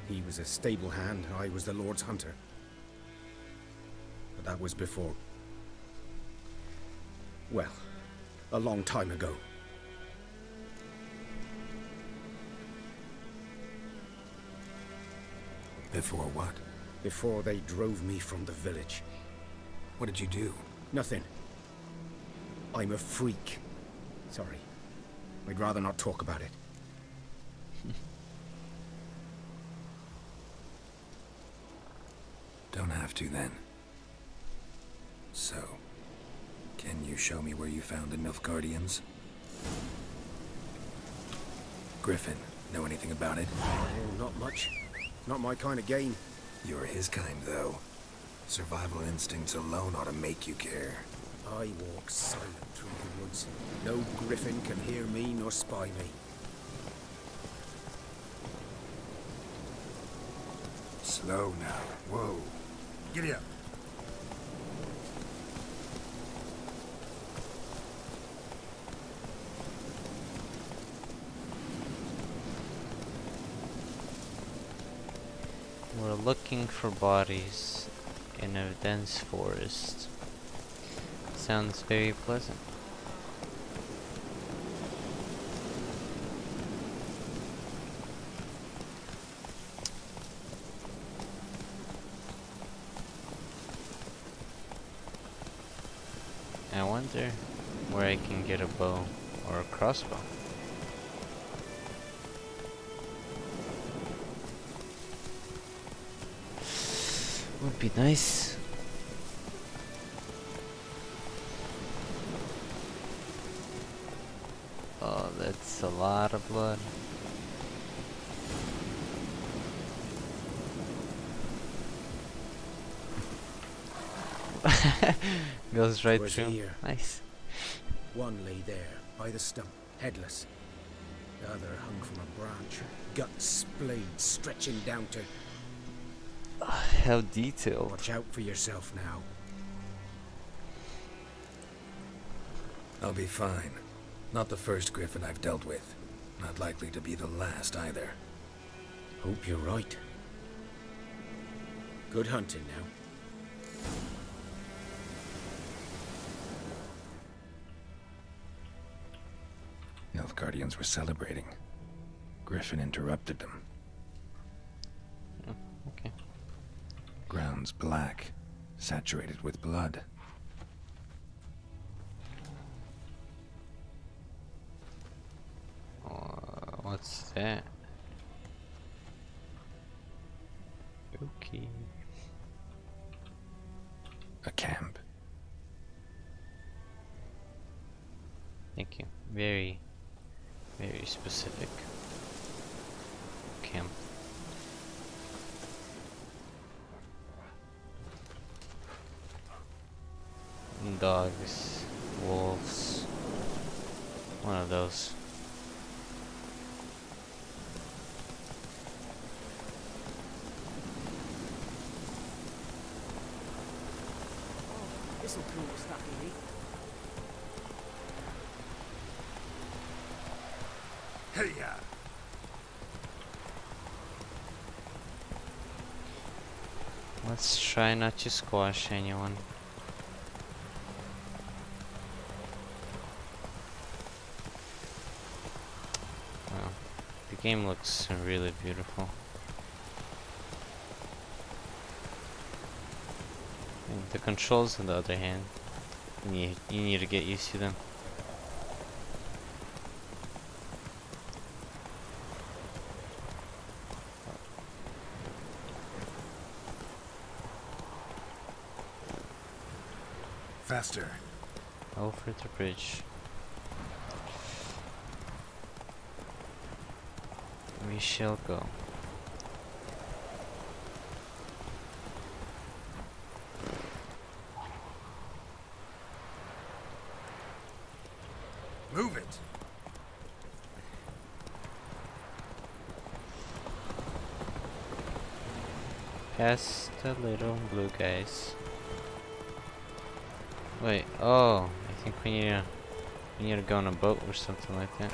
He was a stable hand, I was the Lord's hunter. But that was before... well, a long time ago. Before what? Before they drove me from the village. What did you do? Nothing. I'm a freak. Sorry. I'd rather not talk about it. Don't have to then. So, can you show me where you found the Nilfgaardians? Griffin, know anything about it? Oh, not much. Not my kind of game. You're his kind, though. Survival instincts alone ought to make you care. I walk silent through the woods. No griffin can hear me nor spy me. Slow now. Whoa. Giddy up. We're looking for bodies in a dense forest. Sounds very pleasant. I wonder where I can get a bow or a crossbow. Would be nice. Oh, that's a lot of blood. Goes right Was through. here. Nice. One lay there, by the stump, headless. The other hung from a branch, guts splayed, stretching down to... How detailed. Watch out for yourself now. I'll be fine. Not the first griffin I've dealt with. Not likely to be the last either. Hope you're right. Good hunting now. Nilfgaardians were celebrating. Griffin interrupted them. Okay. Ground's black, saturated with blood. What's that? Okay. A camp. Thank you. Very, very specific. Camp. Barking dogs, wolves, one of those. This'll cool the stuff you eat. Hey-ya! Let's try not to squash anyone. Wow, the game looks really beautiful. And the controls, on the other hand, you need to get used to them. Faster. Over the bridge. We shall go. Move it. Past the little blue guys. Wait, oh, I think we need to go on a boat or something like that.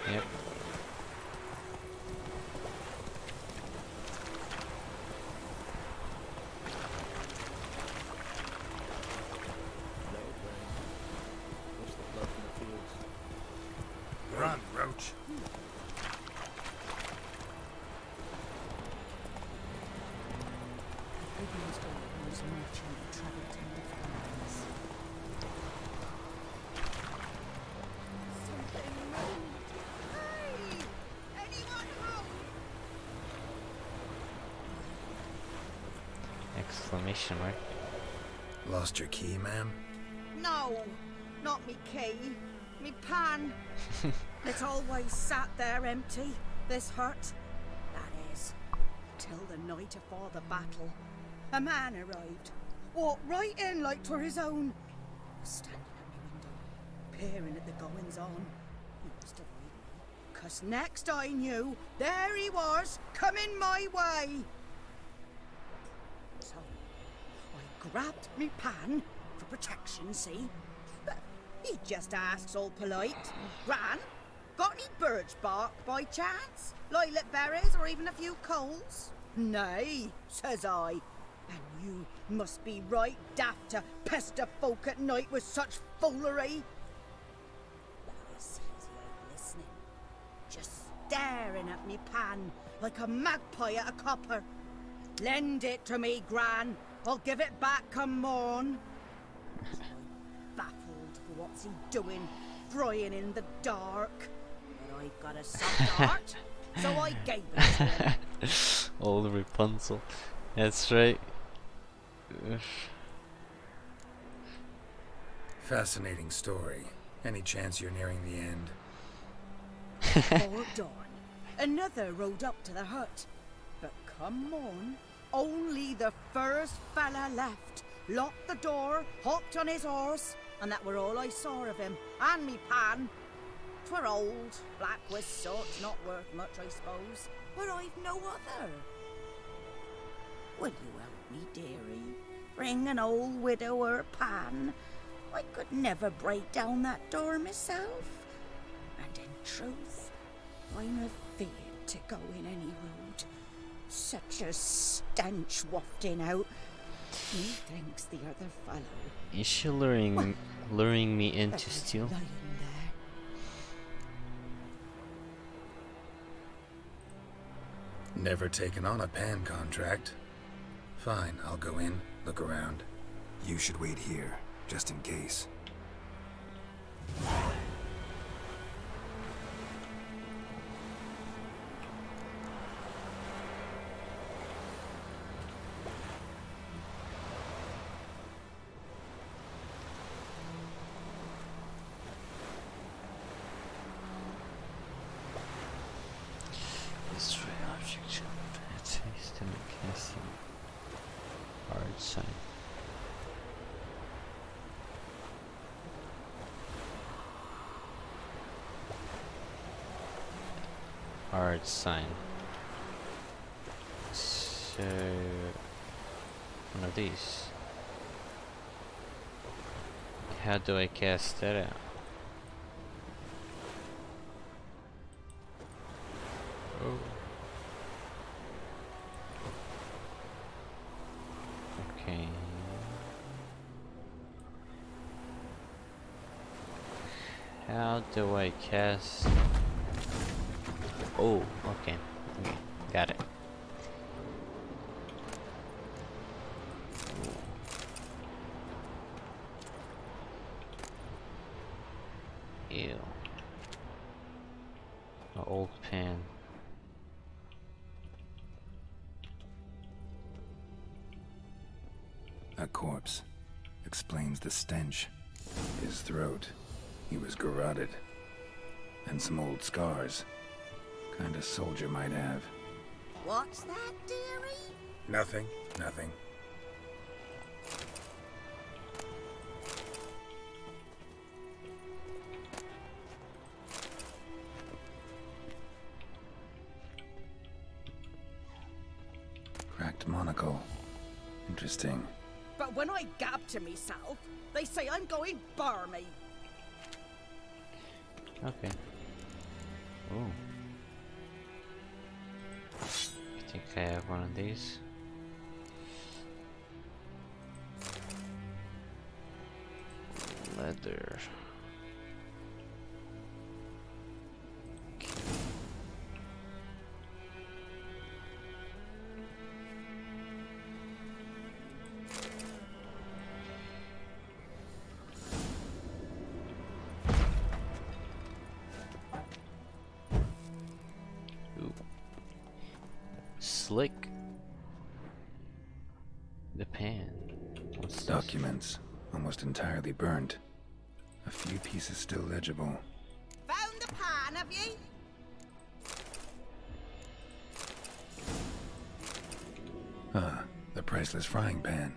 Yep. Run, Roach. Exclamation mark. Lost your key, ma'am? No, not me key. Me pan. It always sat there empty, this hut. That is, till the night afore the battle. A man arrived, walked right in like 'twere his own. Standing at my window, peering at the goings on. He must avoid me, 'cause next I knew, there he was, coming my way. So, I grabbed me pan, for protection, see? But he just asks all polite, Gran, got any birch bark by chance? Lilac berries or even a few coals? Nay, says I. And you must be right daft to pester folk at night with such foolery. But I sees he ain't listening, just staring at me pan like a magpie at a copper. Lend it to me, Gran. I'll give it back come morn. So I'm baffled for what's he doing, frying in the dark. But I got a soft heart, so I gave it to him. Old Rapunzel. That's right. Fascinating story. Any chance you're nearing the end? Before dawn, another rode up to the hut. But come on, only the first fella left. Locked the door, hopped on his horse, and that were all I saw of him, and me pan. 'Twere old, black with soot, not worth much, I suppose, but I've no other. Will you help me, dearie? Bring an old widower pan. I could never break down that door myself. And in truth, I'm afeard to go in any road. Such a stench wafting out. Methinks the other fellow. Is she luring me in to steal? Never taken on a pan contract. Fine, I'll go in, look around. You should wait here, just in case. Destroy object taste and casting hard sign. heart sign. So one of these. How do I cast that out? Oh. Okay. How do I cast? Oh, okay. Okay, got it. Ew. An old pan. A corpse. Explains the stench. His throat. He was garroted. And some old scars. Kind of soldier might have. What's that, dearie? Nothing, nothing. Cracked monocle. Interesting. But when I gab to myself, they say I'm going barmy. Okay. Oh. I think I have one of these. Leather. Slick. The pan. What's this? Documents. Almost entirely burnt. A few pieces still legible. Found the pan, have ye? Ah, the priceless frying pan.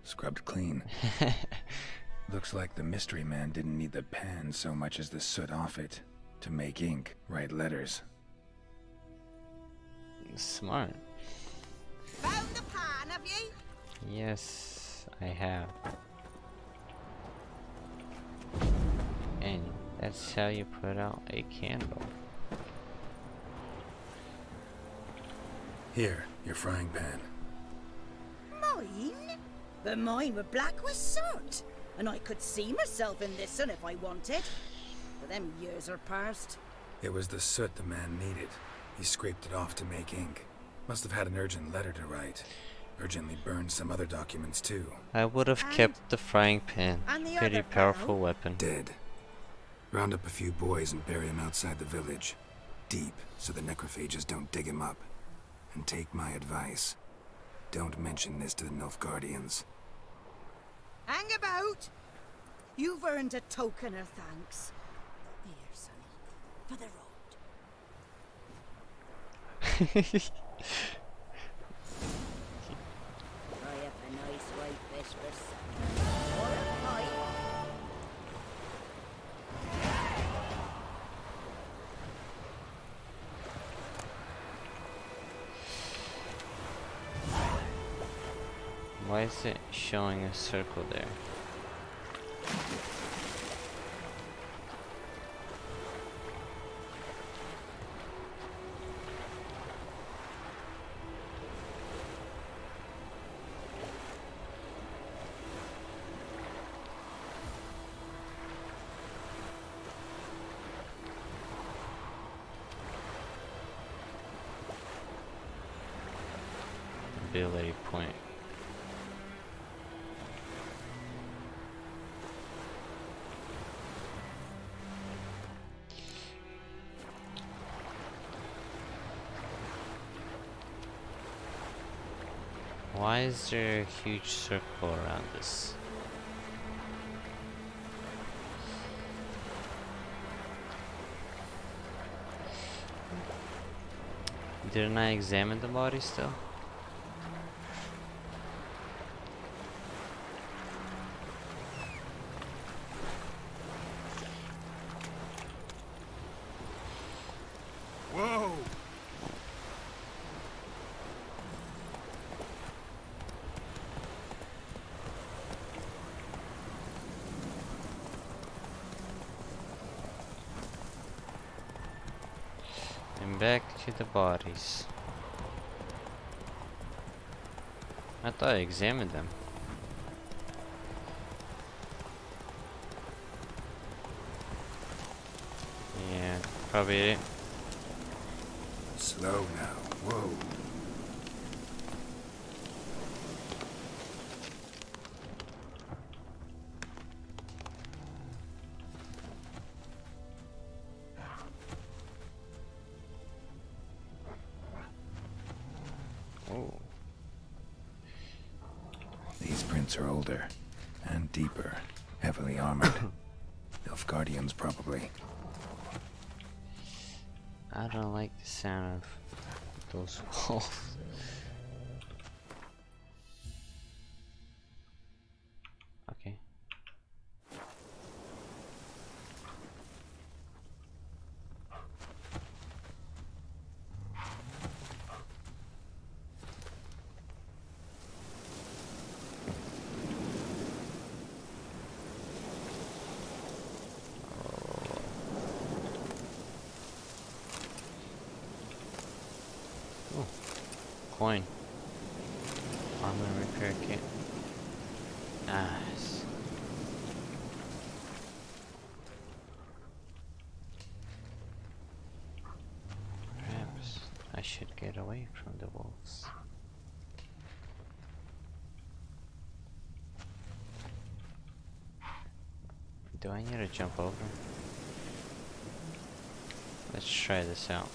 Scrubbed clean. Looks like the mystery man didn't need the pan so much as the soot off it. To make ink, write letters. Smart. Found the pan, have ye? Yes, I have. And that's how you put out a candle. Here, your frying pan. Mine? But mine were black with soot. And I could see myself in this one if I wanted. But them years are past. It was the soot the man needed. He scraped it off to make ink. Must have had an urgent letter to write. Urgently burned some other documents too. I would have kept the frying pan. Pretty powerful weapon. Dead. Round up a few boys and bury him outside the village. Deep, so the necrophages don't dig him up. And take my advice. Don't mention this to the Nilfgaardians. Hang about! You've earned a token of thanks. Here, sonny, for the road. Fry up a nice white fish for supper. Or a pie. Why is it showing a circle there? Ability point. Why is there a huge circle around this? Didn't I examine the body still? Whoa! back to the bodies. I thought I examined them. Yeah, probably it. Slow now. Whoa. These prints are older and deeper, heavily armored. Nilfgaardians, probably. I don't like the sound of those walls. Okay. Coin. Armor repair kit. Nice. Perhaps I should get away from the wolves. Do I need to jump over? Let's try this out.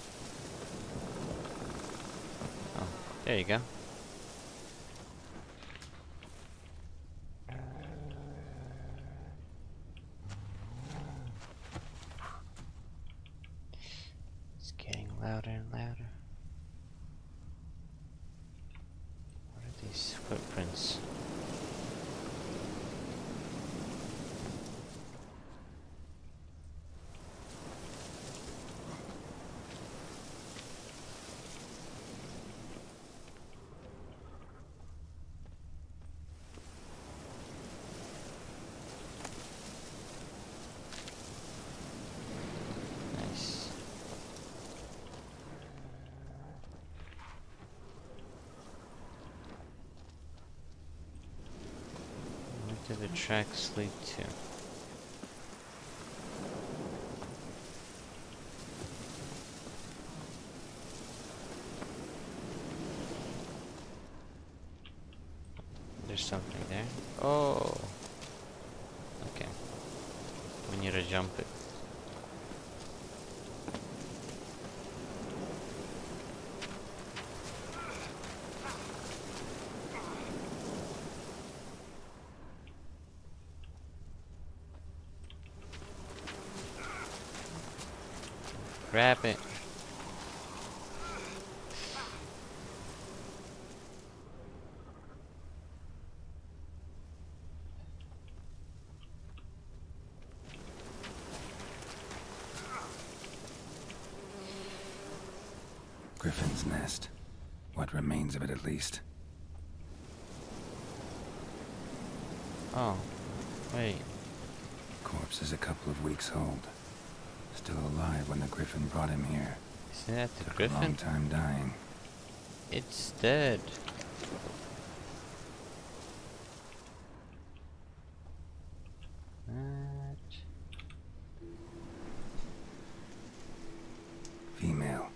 There you go. It's getting louder and louder. What are these footprints? Where do the tracks lead to? There's something there. Oh! Okay. We need to jump it. Grab it. Griffin's nest. What remains of it, at least. Oh, wait. Corpse is a couple of weeks old. Still alive when the Griffin brought him here. Isn't that the Took Griffin? a long time dying. It's dead. Female.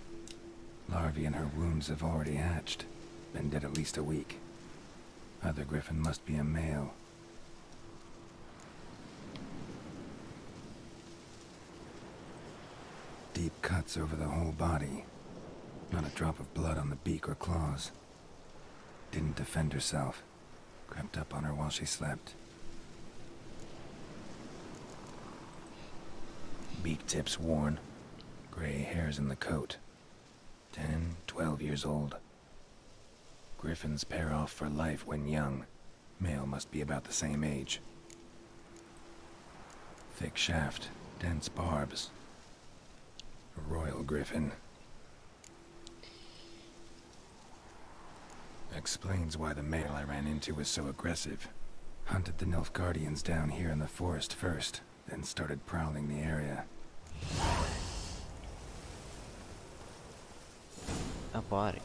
Larvae in her wounds have already hatched. Been dead at least a week. Other Griffin must be a male. Deep cuts over the whole body. Not a drop of blood on the beak or claws. Didn't defend herself. Crept up on her while she slept. Beak tips worn. Gray hairs in the coat. 10, 12 years old. Griffins pair off for life when young. Male must be about the same age. Thick shaft, dense barbs. A royal griffin. Explains why the male I ran into was so aggressive. Hunted the Nilfgaardians down here in the forest first, then started prowling the area. a body.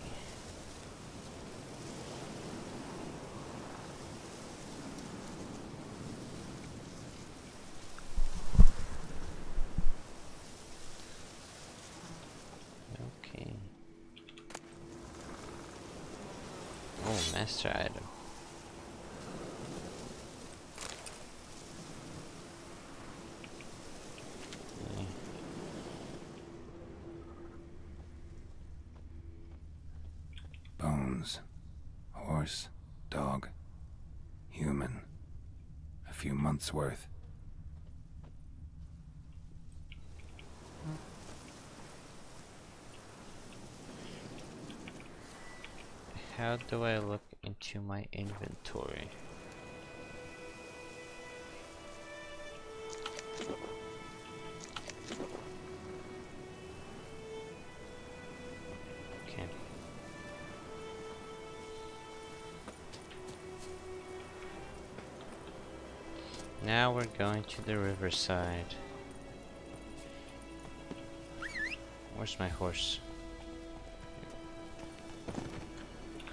Okay. Oh, master item. Okay. Bones. Horse. Dog. Human. A few months' worth. How do I look into my inventory? Okay. Now we're going to the riverside. Where's my horse?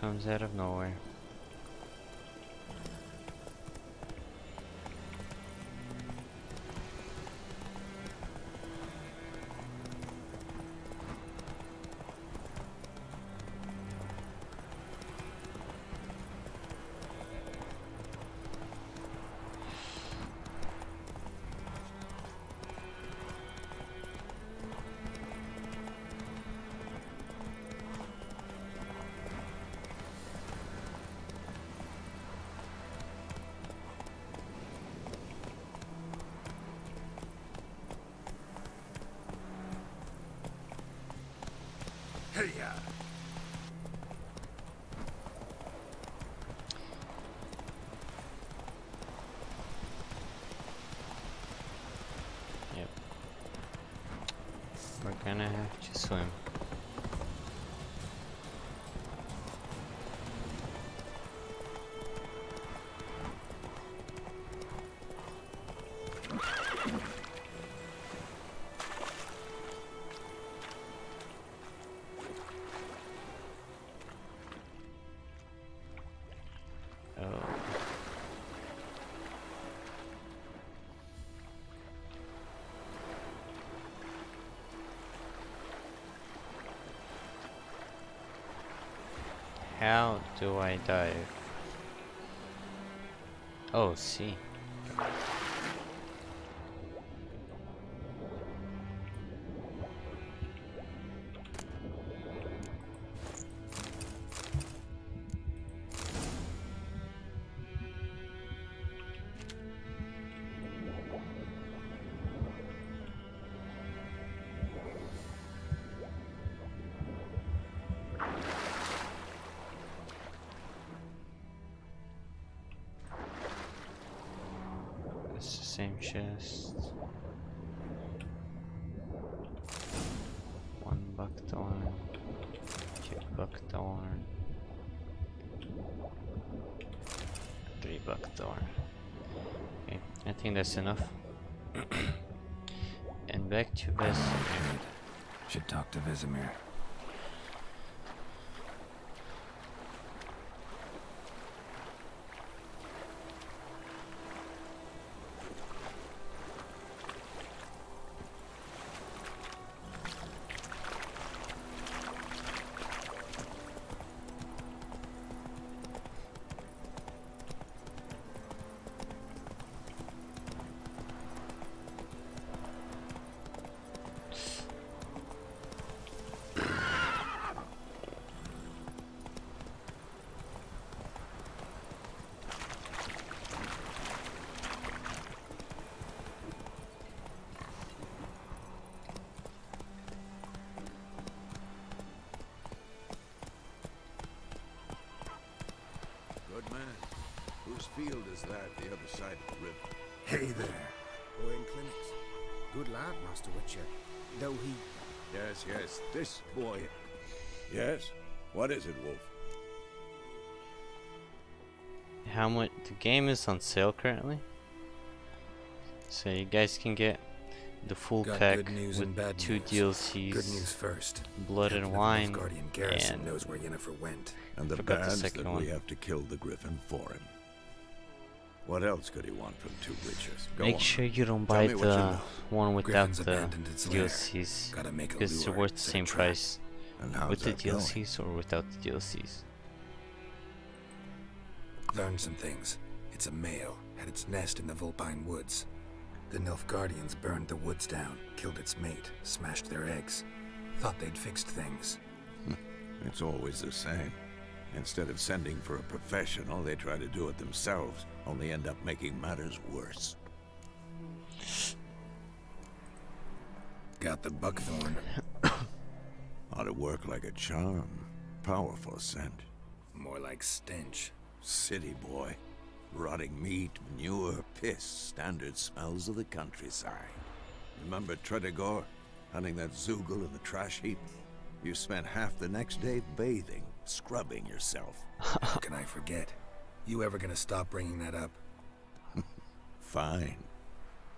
Comes out of nowhere. Hey-ya! Yep. We're gonna have to swim. How do I dive? Oh, see. Same chest. One buckthorn. Two buckthorn. 3 buckthorn. Okay, I think that's enough. And back to Vesemir. Should talk to Vesemir. Whose field is that, the other side of the river? Hey there. Owen Clinics. Good lad, Master Witcher. Though he... Yes, this boy. Yes? What is it, Wolf? How much? The game is on sale currently, so you guys can get the full Got pack good news with and bad 2 news. DLCs. Good news first. Blood Captain and of the Wine, Nilfgaardian garrison and knows where Yennefer went. And the forgot the bad's second that one. we have to kill the Griffin for him. What else could he want from 2 witches? Go Make on. sure you don't Tell buy me what you the know. one without Griffin's the abandoned its lair. DLCs, Gotta make a because they're lure worth the instead of same trap. price And how's with the that going? DLCs or without the DLCs. Learned some things. It's a male, had its nest in the Vulpine Woods. The Nilfgaardians burned the woods down, killed its mate, smashed their eggs. Thought they'd fixed things. It's always the same. Instead of sending for a professional, they try to do it themselves, only end up making matters worse. Got the buckthorn. Ought to work like a charm. Powerful scent. More like stench. City boy. Rotting meat, manure, piss, standard smells of the countryside. Remember Tredegor? Hunting that Zoogle in the trash heap? You spent half the next day bathing, scrubbing yourself. How can I forget? You ever gonna stop bringing that up? Fine.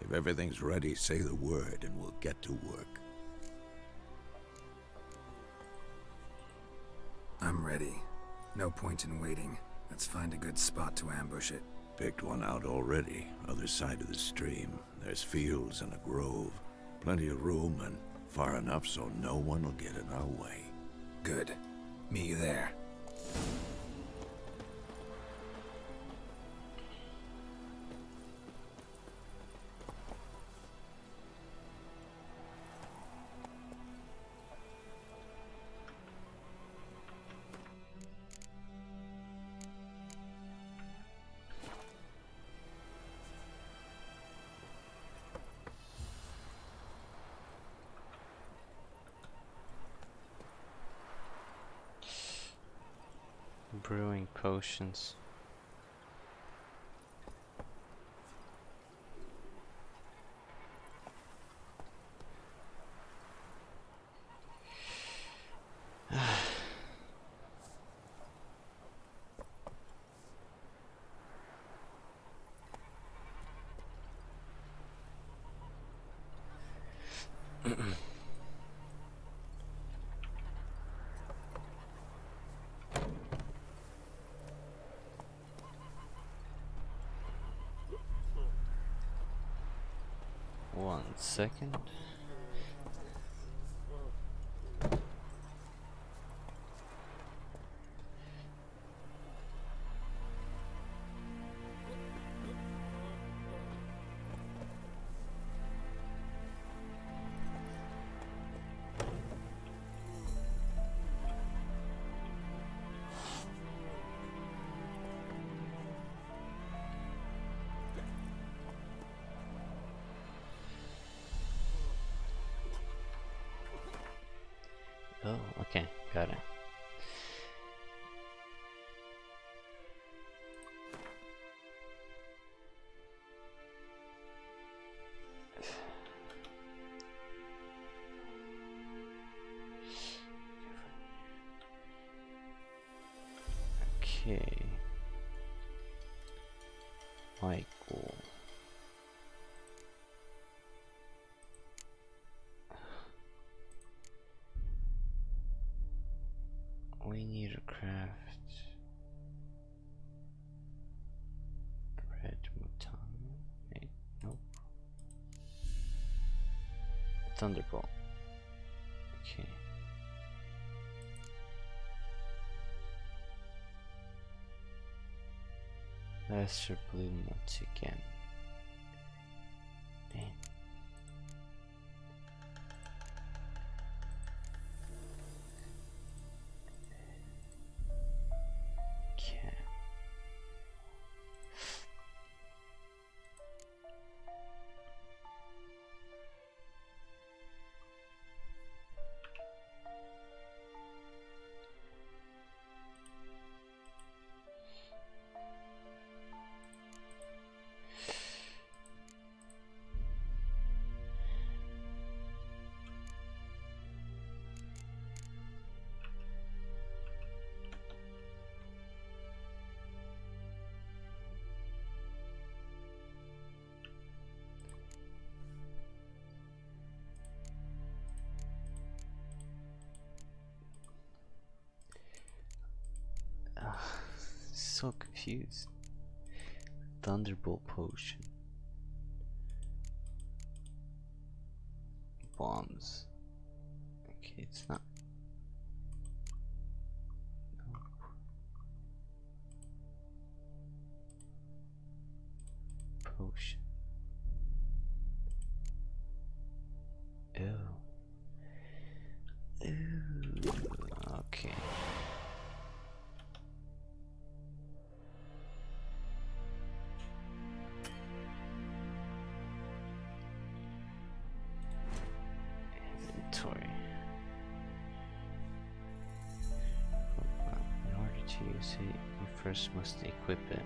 If everything's ready, say the word and we'll get to work. I'm ready. No point in waiting. Let's find a good spot to ambush it. Picked one out already, other side of the stream. There's fields and a grove. Plenty of room and far enough so no one will get in our way. Good. Meet you there. Brewing potions. One second. Oh, okay, got it. Okay. Michael. We need to craft red muton. Wait, nope. Thunderbolt. Okay. Lesser blue nuts again. Dang. so confused. Thunderbolt potion. Bombs. Okay, it's not. No. Potion. Ew. Ew. Okay. Inventory. In order to use it, you first must equip it.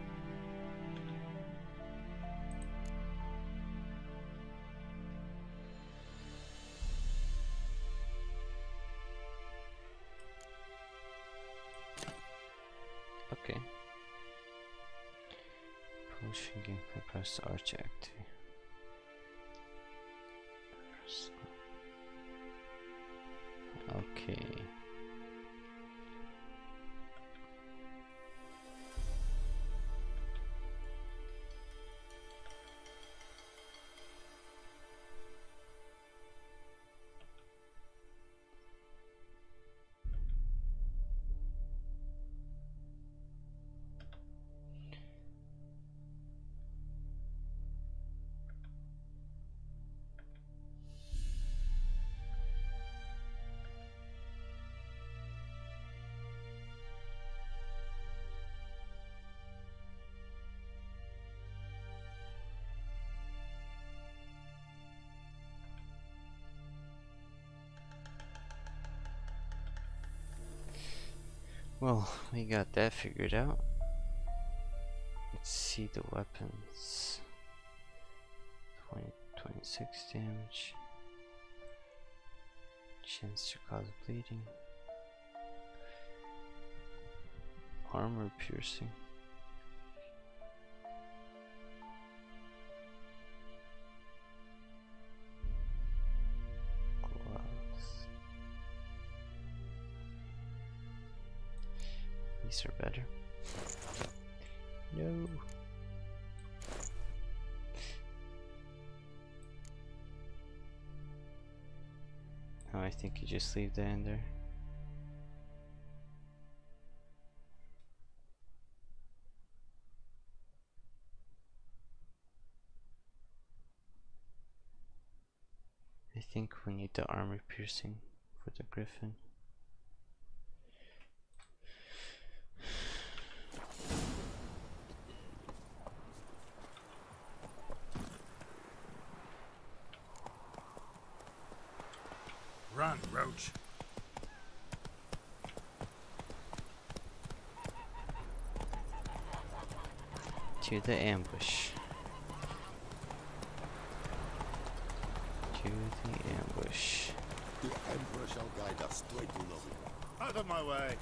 Okay. Potion gameplay, press R to activate. Okay. Well, we got that figured out. Let's see the weapons. 26 damage. Chance to cause bleeding. Armor piercing. These are better. No. Oh, I think you just leave that in there. I think we need the armor piercing for the griffin. Run, Roach. To the ambush. To the ambush. The Emperor shall guide us straight to Novi. Out of my way.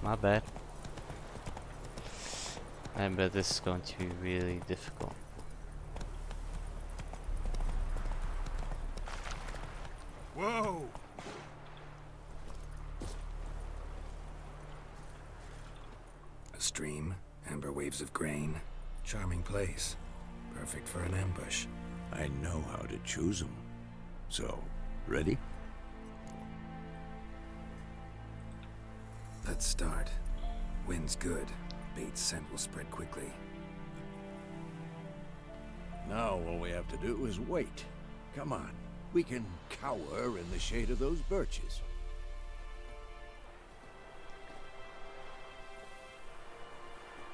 My bad. I bet this is going to be really difficult. Whoa! A stream, amber waves of grain. Charming place. Perfect for an ambush. I know how to choose them. So, ready? Let's start. Wind's good. Bait's scent will spread quickly. Now all we have to do is wait. Come on. We can cower in the shade of those birches.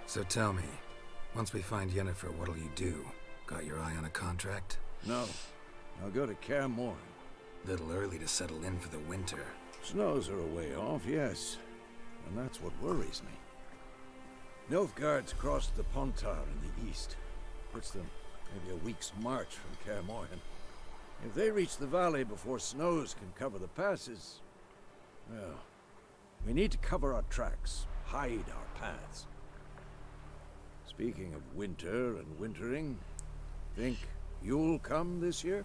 So tell me, once we find Yennefer, what'll you do? Got your eye on a contract? No. I'll go to Kaer Morhen. Little early to settle in for the winter. Snows are a way off, yes. And that's what worries me. Nilfgaard's crossed the Pontar in the east. Puts them maybe a week's march from Kaer Morhen. If they reach the valley before snows can cover the passes, well, we need to cover our tracks, hide our paths. Speaking of winter and wintering, think you'll come this year?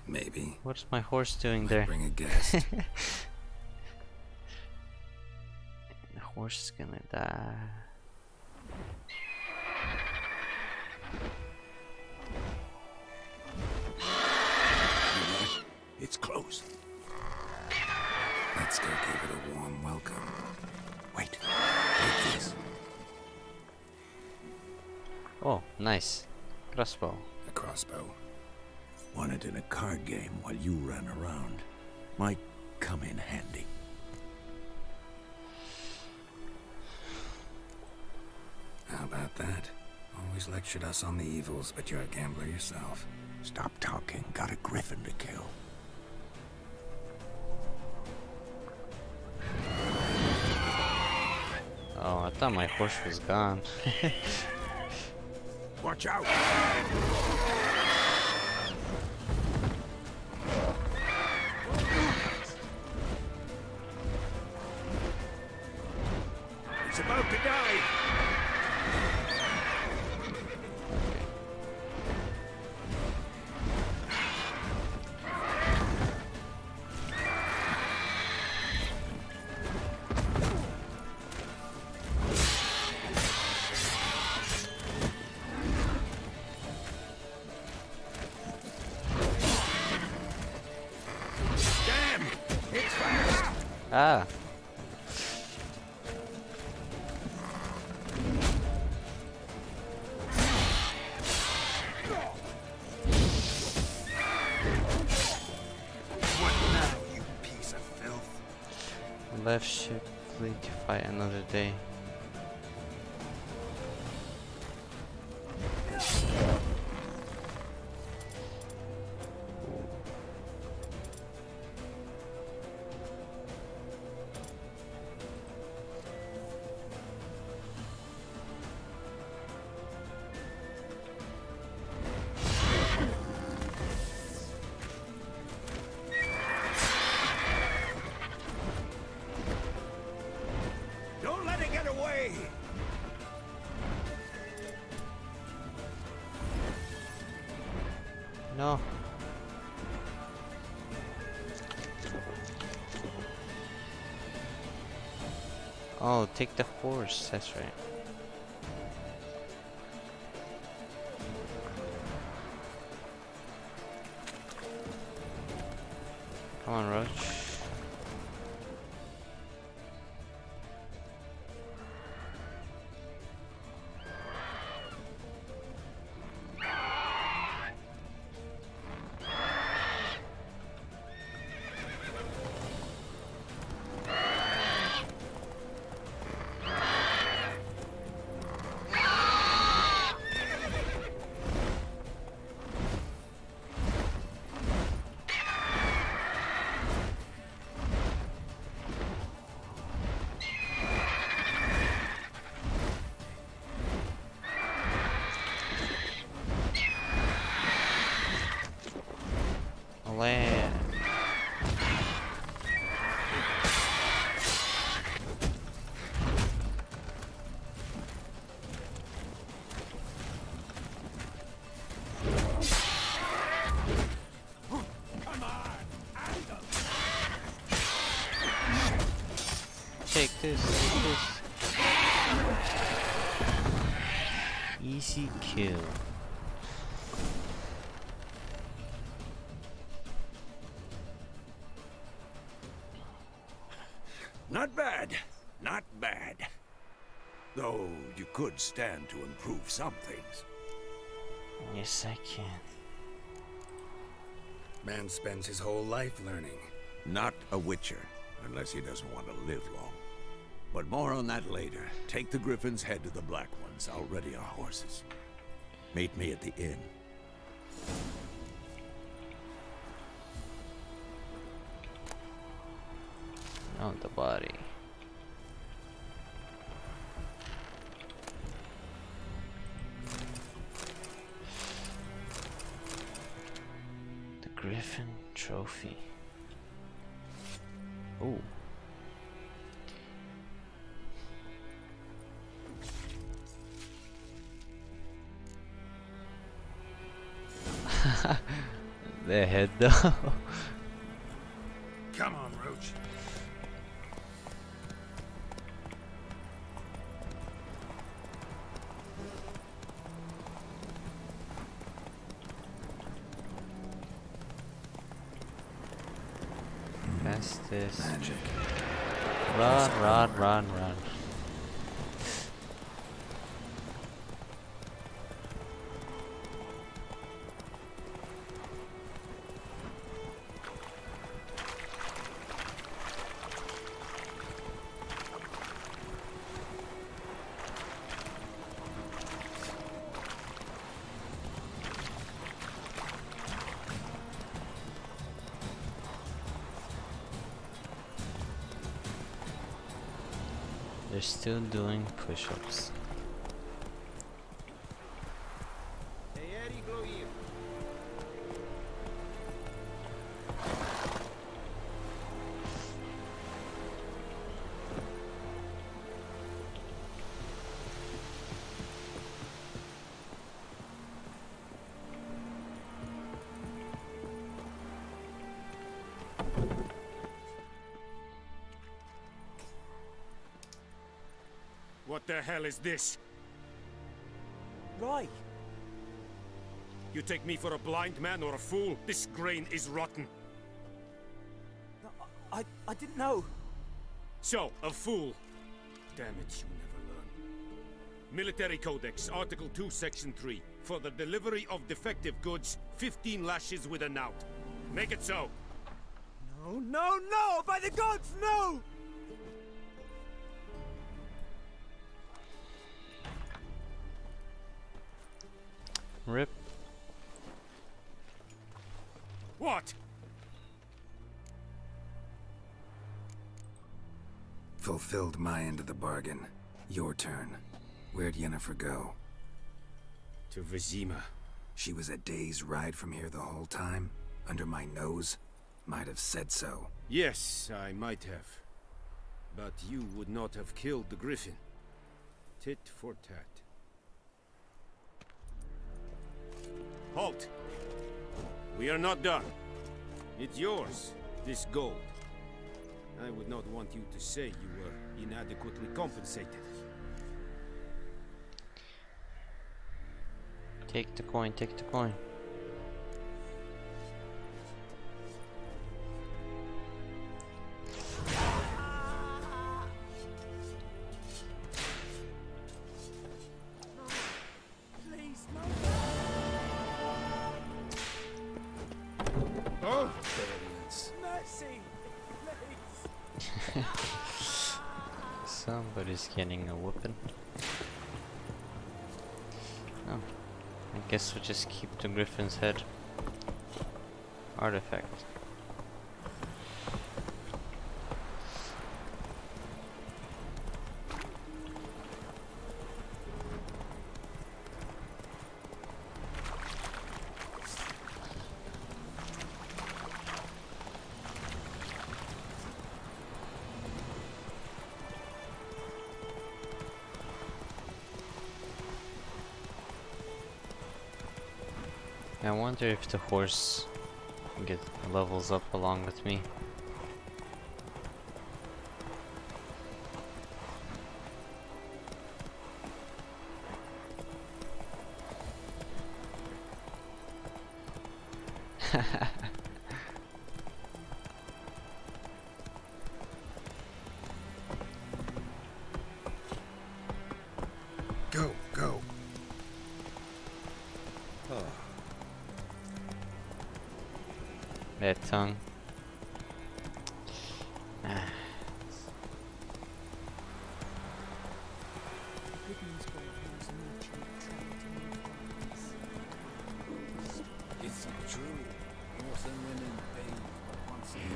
Maybe. What's my horse doing there? Bring a guest. The horse is gonna die. It's closed. Let's go give it a warm welcome. Wait. Take this. Oh, nice. Crossbow. A crossbow. Won it in a card game while you ran around. Might come in handy. How about that? Always lectured us on the evils, but you're a gambler yourself. Stop talking. Got a griffin to kill. Oh, I thought my horse was gone. Watch out! It's about to die! Ah. What now, you piece of filth? Left ship fleet to fight another day. Don't let it get away! No. Oh, take the horse, that's right. Come on, Roach. Land. Take this, take this. Easy kill. Not bad. Not bad. Though you could stand to improve some things. Yes, I can. Man spends his whole life learning. Not a witcher, unless he doesn't want to live long. But more on that later. Take the Griffin's head to the Black Ones. I'll ready our horses. Meet me at the inn. On the body. The Griffin Trophy. Ooh. The head though. Come on, Roach. What's this? Magic. Run. They're still doing push-ups. What the hell is this? Right. You take me for a blind man or a fool? This grain is rotten. I didn't know. So, a fool. Damn it, you never learn. Military Codex, Article 2, Section 3. For the delivery of defective goods, 15 lashes with a knout. Make it so. No! By the gods, no! Rip. What? Fulfilled my end of the bargain. Your turn. Where'd Yennefer go? To Vizima. She was a day's ride from here the whole time? Under my nose? Might have said so. Yes, I might have. But you would not have killed the griffin. Tit for tat. Halt! We are not done. It's yours, this gold. I would not want you to say you were inadequately compensated. Take the coin, take the coin. Somebody's getting a whooping. Oh, I guess we'll just keep the griffin's head. Artifact. I wonder if the horse levels up along with me. Go. That tongue. It's true. Horse and women pay once a year.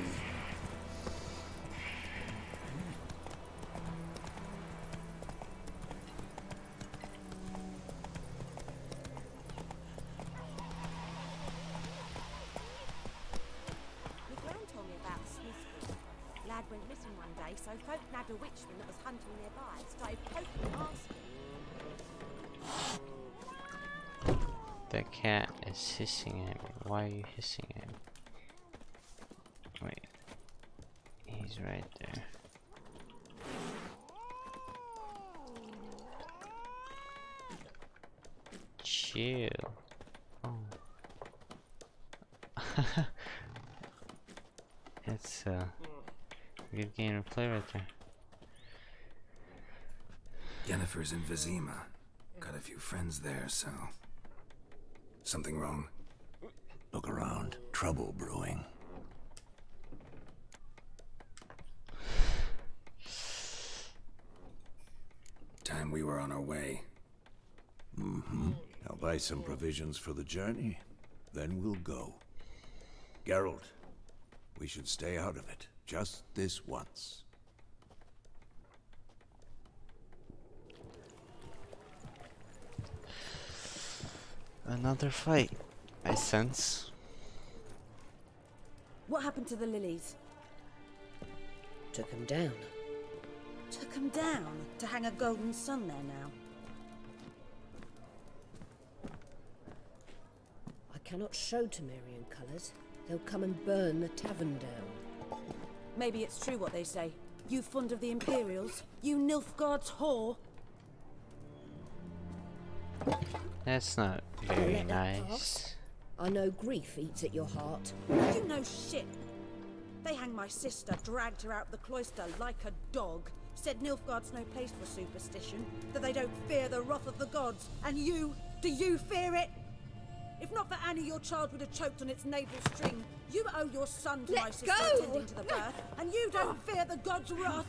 Lad went missing one day, so folk nabbed a witchman that was hunting nearby and started poking and asking. The cat is hissing at me. Why are you hissing at me? Wait. He's right there. Chill. Oh. Good game to play right there. Yennefer's in Vizima. Got a few friends there, so... Something wrong? Look around. Trouble brewing. Time we were on our way. Mm-hmm. I'll buy some provisions for the journey. Then we'll go. Geralt, we should stay out of it. Just this once. Another fight, I sense. What happened to the lilies? Took him down. Took them down to hang a golden sun there now. I cannot show Temerian colours. They'll come and burn the tavern down. Maybe it's true what they say. You fond of the Imperials? You Nilfgaard's whore? That's not very nice. I know grief eats at your heart. You know shit. They hanged my sister, dragged her out the cloister like a dog. Said Nilfgaard's no place for superstition, that they don't fear the wrath of the gods. And you, do you fear it? If not for Annie, your child would have choked on its navel string. You owe your son to my sister attending to the birth, and you don't fear the gods' wrath.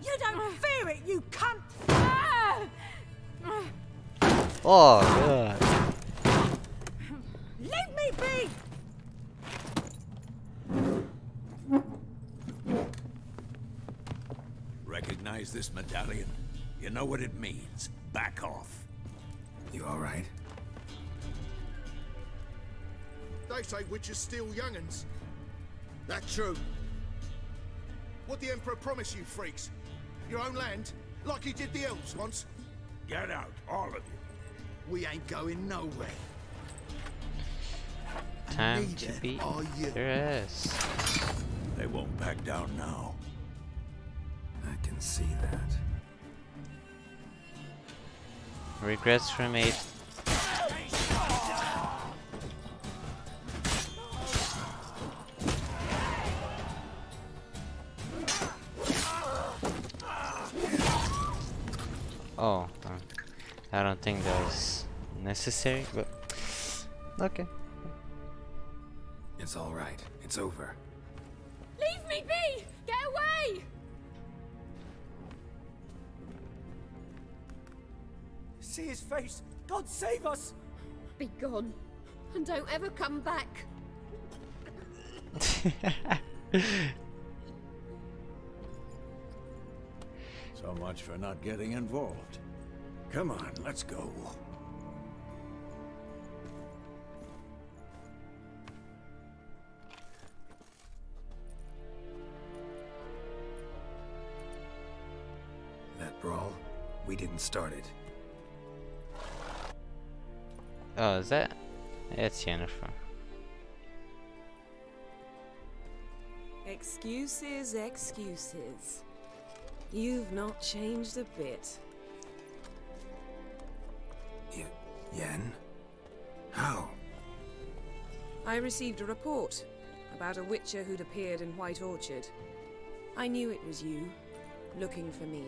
You don't fear it, you cunt! Oh, God. Leave me be! Recognize this medallion? You know what it means. Back off. You alright? They say witches steal young'uns. That true. What the Emperor promised you, freaks? Your own land? Like he did the elves once? Get out, all of you. We ain't going nowhere. Time to beat their ass. They won't back down now. I can see that. Regrets were made. Oh, I don't think that was necessary, but okay. It's all right. It's over. Leave me be! Get away! See his face! God save us! Be gone, and don't ever come back. So much for not getting involved. Come on, let's go. That brawl, we didn't start it. Oh, is that? It's Yennefer. Excuses, excuses. You've not changed a bit. Yen? How? I received a report about a witcher who'd appeared in White Orchard. I knew it was you, looking for me.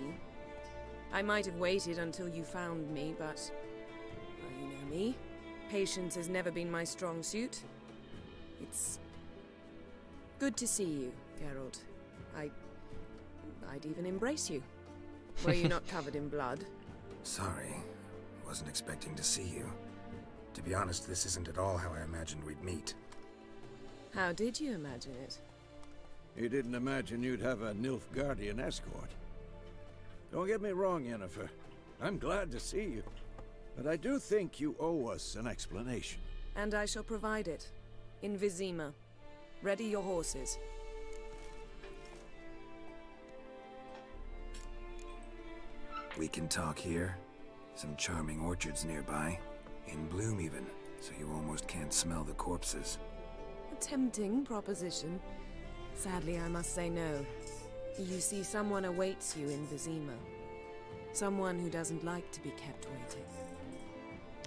I might have waited until you found me, but... well, you know me. Patience has never been my strong suit. It's... good to see you, Geralt. I'd even embrace you. Were you not covered in blood? Sorry. Wasn't expecting to see you. To be honest, this isn't at all how I imagined we'd meet. How did you imagine it? You didn't imagine you'd have a Nilfgaardian escort. Don't get me wrong, Yennefer. I'm glad to see you. But I do think you owe us an explanation. And I shall provide it. In Vizima. Ready your horses. We can talk here. Some charming orchards nearby. In bloom even, so you almost can't smell the corpses. A tempting proposition. Sadly, I must say no. You see, someone awaits you in Vizima. Someone who doesn't like to be kept waiting.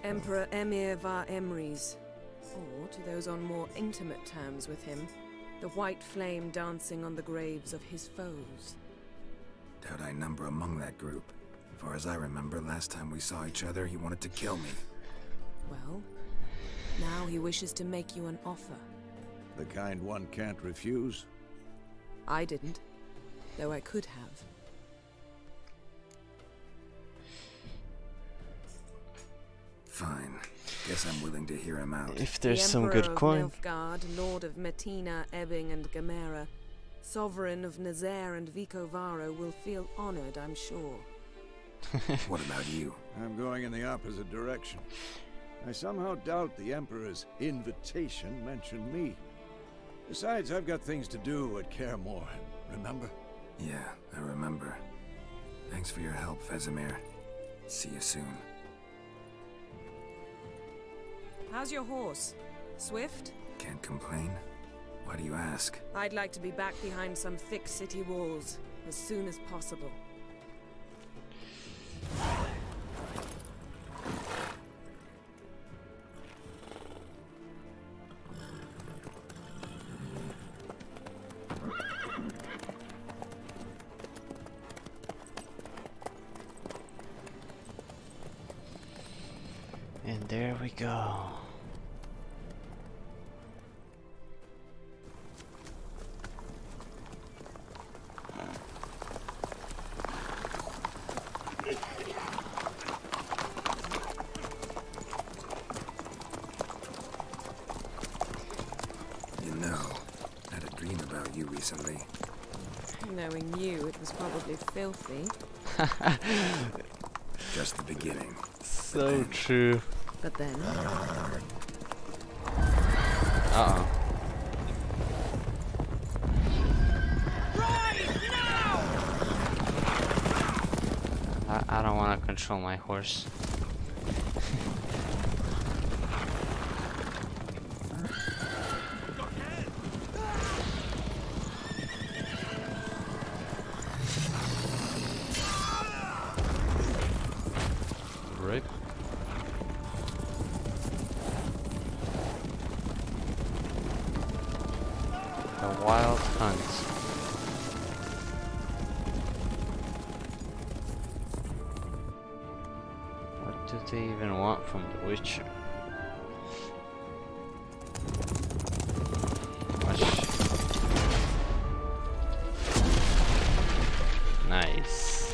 Emperor Emhyr var Emreis. Or, to those on more intimate terms with him, The white flame dancing on the graves of his foes. Doubt I number among that group. As far as I remember, last time we saw each other, he wanted to kill me. Well, now he wishes to make you an offer. The kind one can't refuse? I didn't, though I could have. Fine. Guess I'm willing to hear him out. If there's some good coin. Nilfgaard, Lord of Metina, Ebbing, and Gamera, Sovereign of Nazaire and Vicovaro, will feel honored, I'm sure. What about you? I'm going in the opposite direction. I somehow doubt the Emperor's invitation mentioned me. Besides, I've got things to do at Kaer Morhen, remember? Yeah, I remember. Thanks for your help, Vesemir. See you soon. How's your horse? Swift? Can't complain. Why do you ask? I'd like to be back behind some thick city walls as soon as possible. And there we go. You know, I had a dream about you recently. Knowing you, it was probably filthy. Just the beginning. So true. But then... Uh-oh. I don't want to control my horse. Right. The wild hunt. What do they even want from the Witcher? Nice.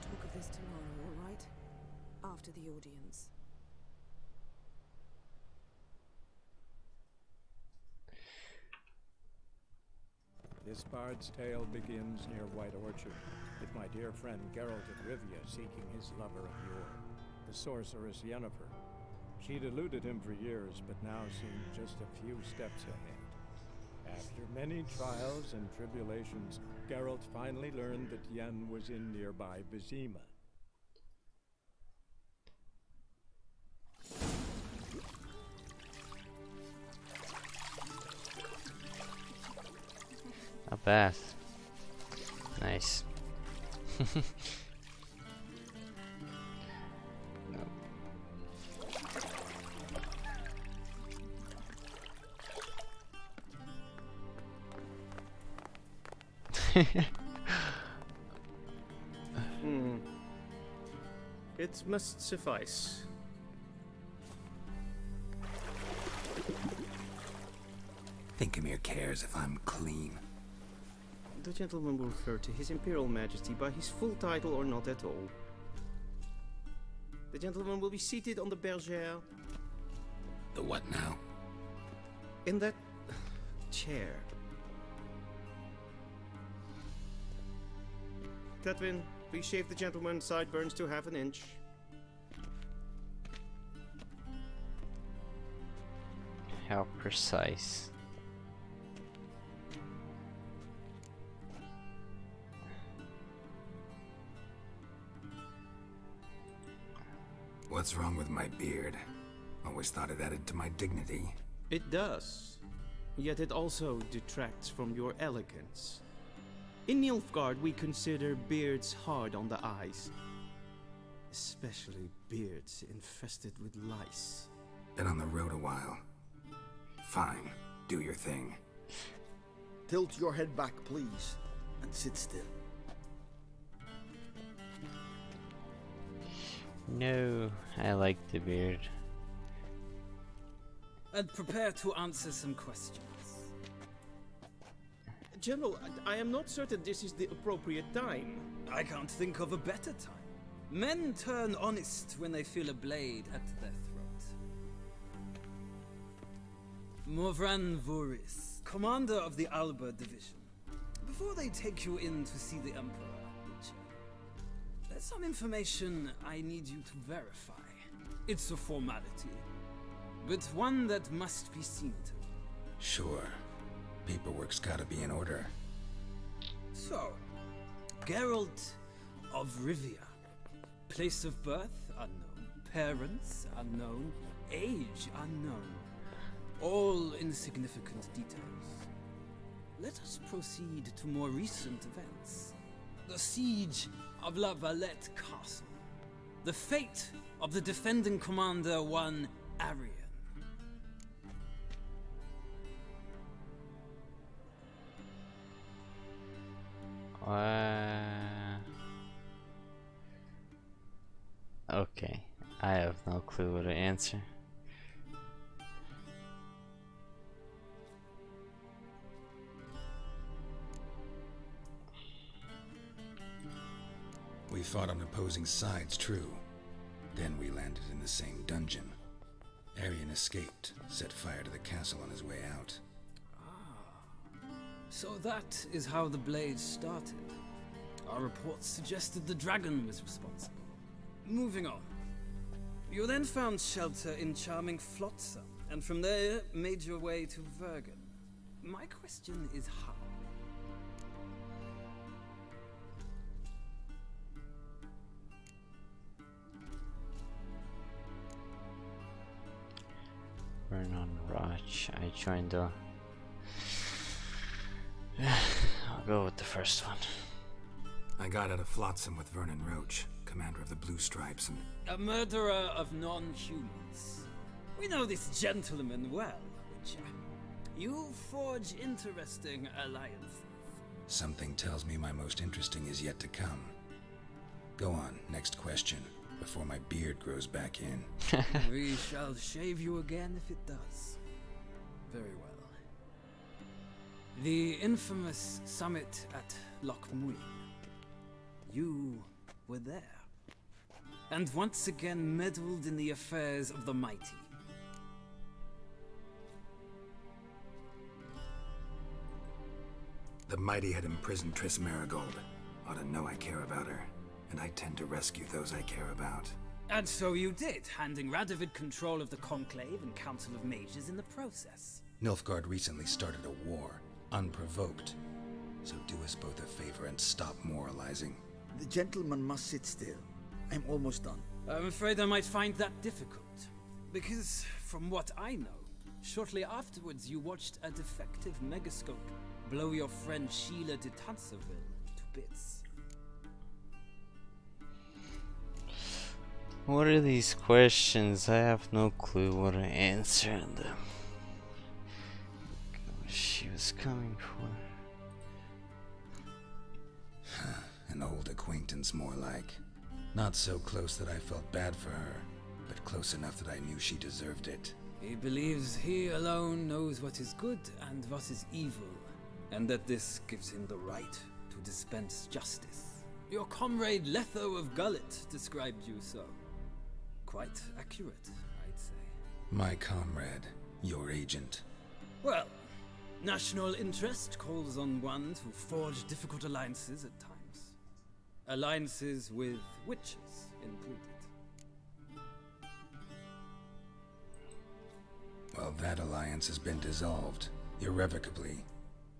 Talk of this tomorrow, all right? After the audience. This bard's tale begins near White Orchard, with my dear friend Geralt of Rivia seeking his lover of yore, the sorceress Yennefer. She'd eluded him for years, but now seemed just a few steps ahead. After many trials and tribulations, Geralt finally learned that Yen was in nearby Vizima. A bath. Nice. It must suffice. Thinkamir cares if I'm clean. The gentleman will refer to His Imperial Majesty by his full title or not at all. The gentleman will be seated on the bergère. The what now? In that chair. Cletwin, please shave the gentleman's sideburns to half an inch. How precise. What's wrong with my beard? Always thought it added to my dignity. It does. Yet it also detracts from your elegance. In Nilfgaard, we consider beards hard on the eyes. Especially beards infested with lice. Been on the road a while. Fine, do your thing. Tilt your head back, please, and sit still. No, I like the beard. And prepare to answer some questions. General, I am not certain this is the appropriate time. I can't think of a better time. Men turn honest when they feel a blade at their throat. Morvran Voris, commander of the Alba Division. Before they take you in to see the Emperor, Witcher, there's some information I need you to verify. It's a formality, but one that must be seen to. Sure. Paperwork's gotta be in order. So, Geralt of Rivia. Place of birth unknown. Parents unknown. Age unknown. All insignificant details. Let us proceed to more recent events. The siege of La Valette Castle. The fate of the defending commander, one Arian. Okay, I have no clue what to answer. We fought on opposing sides, true. Then we landed in the same dungeon. Arian escaped, set fire to the castle on his way out. So that is how the Blade started. Our reports suggested the dragon was responsible. Moving on. You then found shelter in charming Flotsam, and from there made your way to Vergen. My question is how? Vernon Roch. I joined the... I'll go with the first one. I got out of Flotsam with Vernon Roach, commander of the Blue Stripes, and... A murderer of non-humans. We know this gentleman well, Witcher. You forge interesting alliances. Something tells me my most interesting is yet to come. Go on, next question, before my beard grows back in. We shall shave you again if it does. Very well. The infamous summit at Loch Muin. You were there. And once again meddled in the affairs of the mighty. The mighty had imprisoned Triss Merigold. Ought to know I care about her, and I tend to rescue those I care about. And so you did, handing Radovid control of the Conclave and Council of Mages in the process. Nilfgaard recently started a war, unprovoked. So do us both a favor and stop moralizing. The gentleman must sit still. I'm almost done. I'm afraid I might find that difficult. Because, from what I know, shortly afterwards you watched a defective megascope blow your friend Sheila de Tanserville to bits. What are these questions? I have no clue what to answer in them. What she was coming for. An old acquaintance, more like. Not so close that I felt bad for her, but close enough that I knew she deserved it. He believes he alone knows what is good and what is evil, and that this gives him the right to dispense justice. Your comrade Letho of Gullet described you so. Quite accurate, I'd say. My comrade, your agent. Well, national interest calls on one to forge difficult alliances at times. Alliances with witches included. Well, that alliance has been dissolved, irrevocably.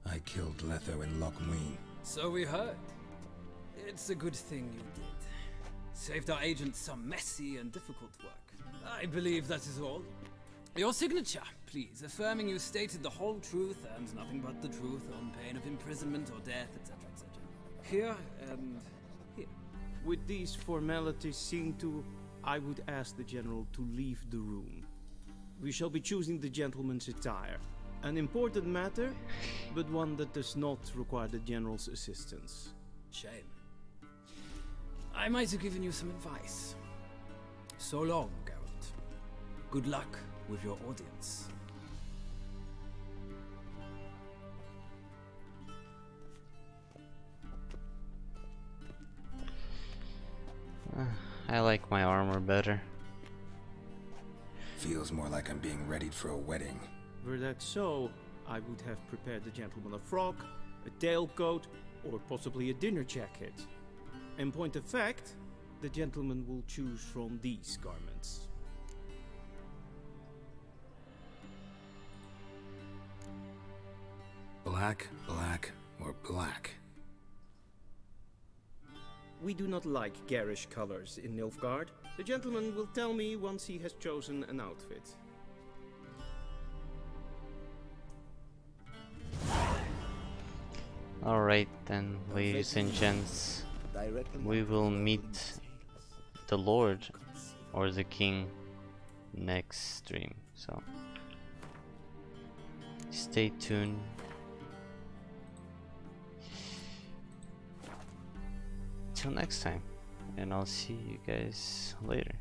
I killed Letho in Loch Muin. So we heard. It's a good thing you did. Saved our agent some messy and difficult work. I believe that is all. Your signature, please, affirming you stated the whole truth and nothing but the truth on pain of imprisonment or death, etc., etc. Here and here. With these formalities seen to, I would ask the General to leave the room. We shall be choosing the gentleman's attire. An important matter, but one that does not require the General's assistance. Shame. I might have given you some advice. So long, Geralt. Good luck with your audience. I like my armor better. Feels more like I'm being readied for a wedding. Were that so, I would have prepared the gentleman a frock, a tailcoat, or possibly a dinner jacket. In point of fact, the gentleman will choose from these garments. Black, black, or black? We do not like garish colors in Nilfgaard. The gentleman will tell me once he has chosen an outfit. Alright then, ladies and gents, we will meet the Lord or the King next stream, so stay tuned. Till next time, and I'll see you guys later.